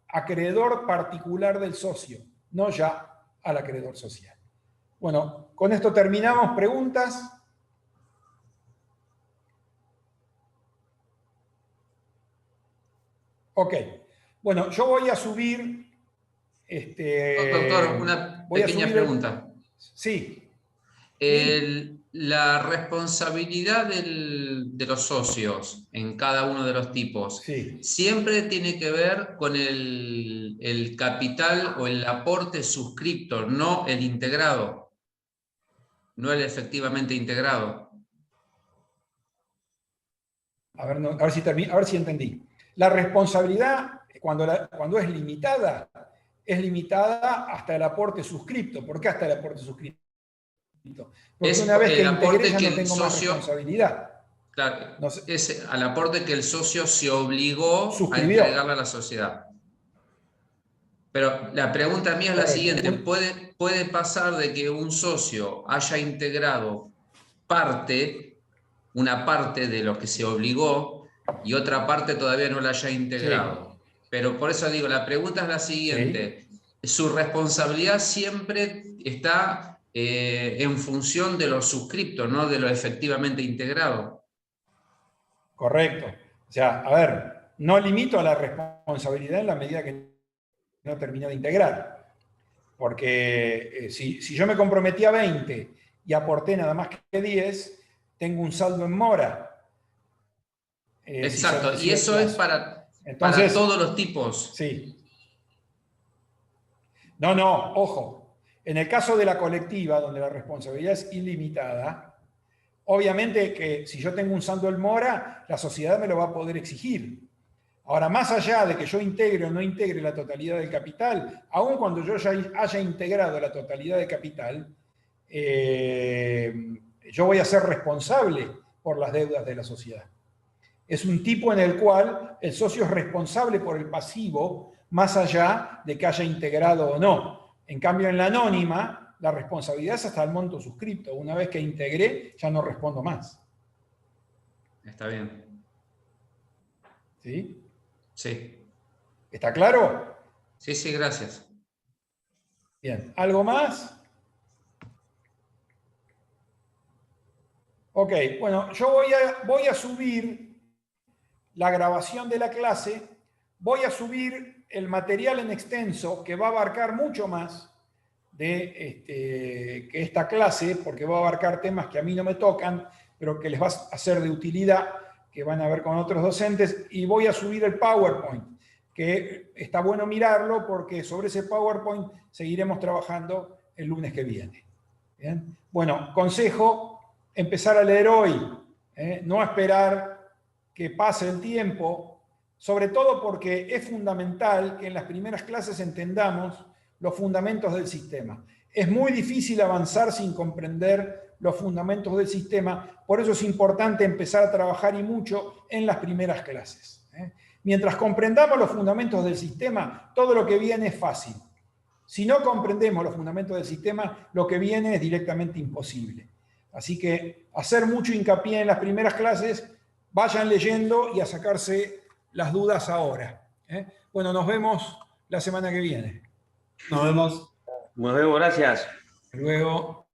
Speaker 1: acreedor particular del socio, no ya al acreedor social. Bueno, con esto terminamos. ¿Preguntas? Ok. Bueno, yo voy a subir...
Speaker 8: Doctor, una pequeña pregunta.
Speaker 1: Sí.
Speaker 8: La responsabilidad de los socios en cada uno de los tipos,
Speaker 1: sí,
Speaker 8: siempre tiene que ver con el capital o el aporte suscripto, no el integrado, no el efectivamente integrado.
Speaker 1: A ver si entendí. La responsabilidad, cuando es limitada hasta el aporte suscripto. ¿Por qué hasta el aporte suscripto? Porque una vez que integré ya no tengo más responsabilidad.
Speaker 8: Claro,
Speaker 1: no sé.
Speaker 8: Es al aporte que el socio se obligó
Speaker 1: Suscribió
Speaker 8: a entregarle a la sociedad. Pero la pregunta mía es la siguiente. ¿Puede pasar de que un socio haya integrado una parte de lo que se obligó y otra parte todavía no la haya integrado? Sí. Pero por eso digo, la pregunta es la siguiente. Sí. ¿Su responsabilidad siempre está en función de lo suscripto, no de lo efectivamente integrado?
Speaker 1: Correcto. O sea, a ver, no limito a la responsabilidad en la medida que no terminé de integrar. Porque si yo me comprometí a 20 y aporté nada más que 10, tengo un saldo en mora.
Speaker 8: Exacto, y eso es para todos los tipos.
Speaker 1: Sí. No, ojo. En el caso de la colectiva, donde la responsabilidad es ilimitada, obviamente que si yo tengo un saldo en mora, la sociedad me lo va a poder exigir. Ahora, más allá de que yo integre o no integre la totalidad del capital, aun cuando yo ya haya integrado la totalidad del capital, yo voy a ser responsable por las deudas de la sociedad. Es un tipo en el cual el socio es responsable por el pasivo, más allá de que haya integrado o no. En cambio, en la anónima, la responsabilidad es hasta el monto suscripto. Una vez que integré, ya no respondo más.
Speaker 8: Está bien.
Speaker 1: ¿Sí?
Speaker 8: Sí.
Speaker 1: ¿Está claro?
Speaker 8: Sí, sí, gracias.
Speaker 1: Bien. ¿Algo más? Ok, bueno, yo voy a subir la grabación de la clase, voy a subir el material en extenso que va a abarcar mucho más que esta clase, porque va a abarcar temas que a mí no me tocan, pero que les va a ser de utilidad, que van a ver con otros docentes, y voy a subir el PowerPoint, que está bueno mirarlo porque sobre ese PowerPoint seguiremos trabajando el lunes que viene. ¿Bien? Bueno, consejo, empezar a leer hoy, no esperar que pase el tiempo, sobre todo porque es fundamental que en las primeras clases entendamos los fundamentos del sistema. Es muy difícil avanzar sin comprender los fundamentos del sistema, por eso es importante empezar a trabajar y mucho en las primeras clases. Mientras comprendamos los fundamentos del sistema, todo lo que viene es fácil. Si no comprendemos los fundamentos del sistema, lo que viene es directamente imposible. Así que hacer mucho hincapié en las primeras clases, vayan leyendo y a sacarse las dudas ahora. Bueno, nos vemos la semana que viene.
Speaker 10: Nos vemos.
Speaker 9: Nos vemos, gracias.
Speaker 1: Hasta luego.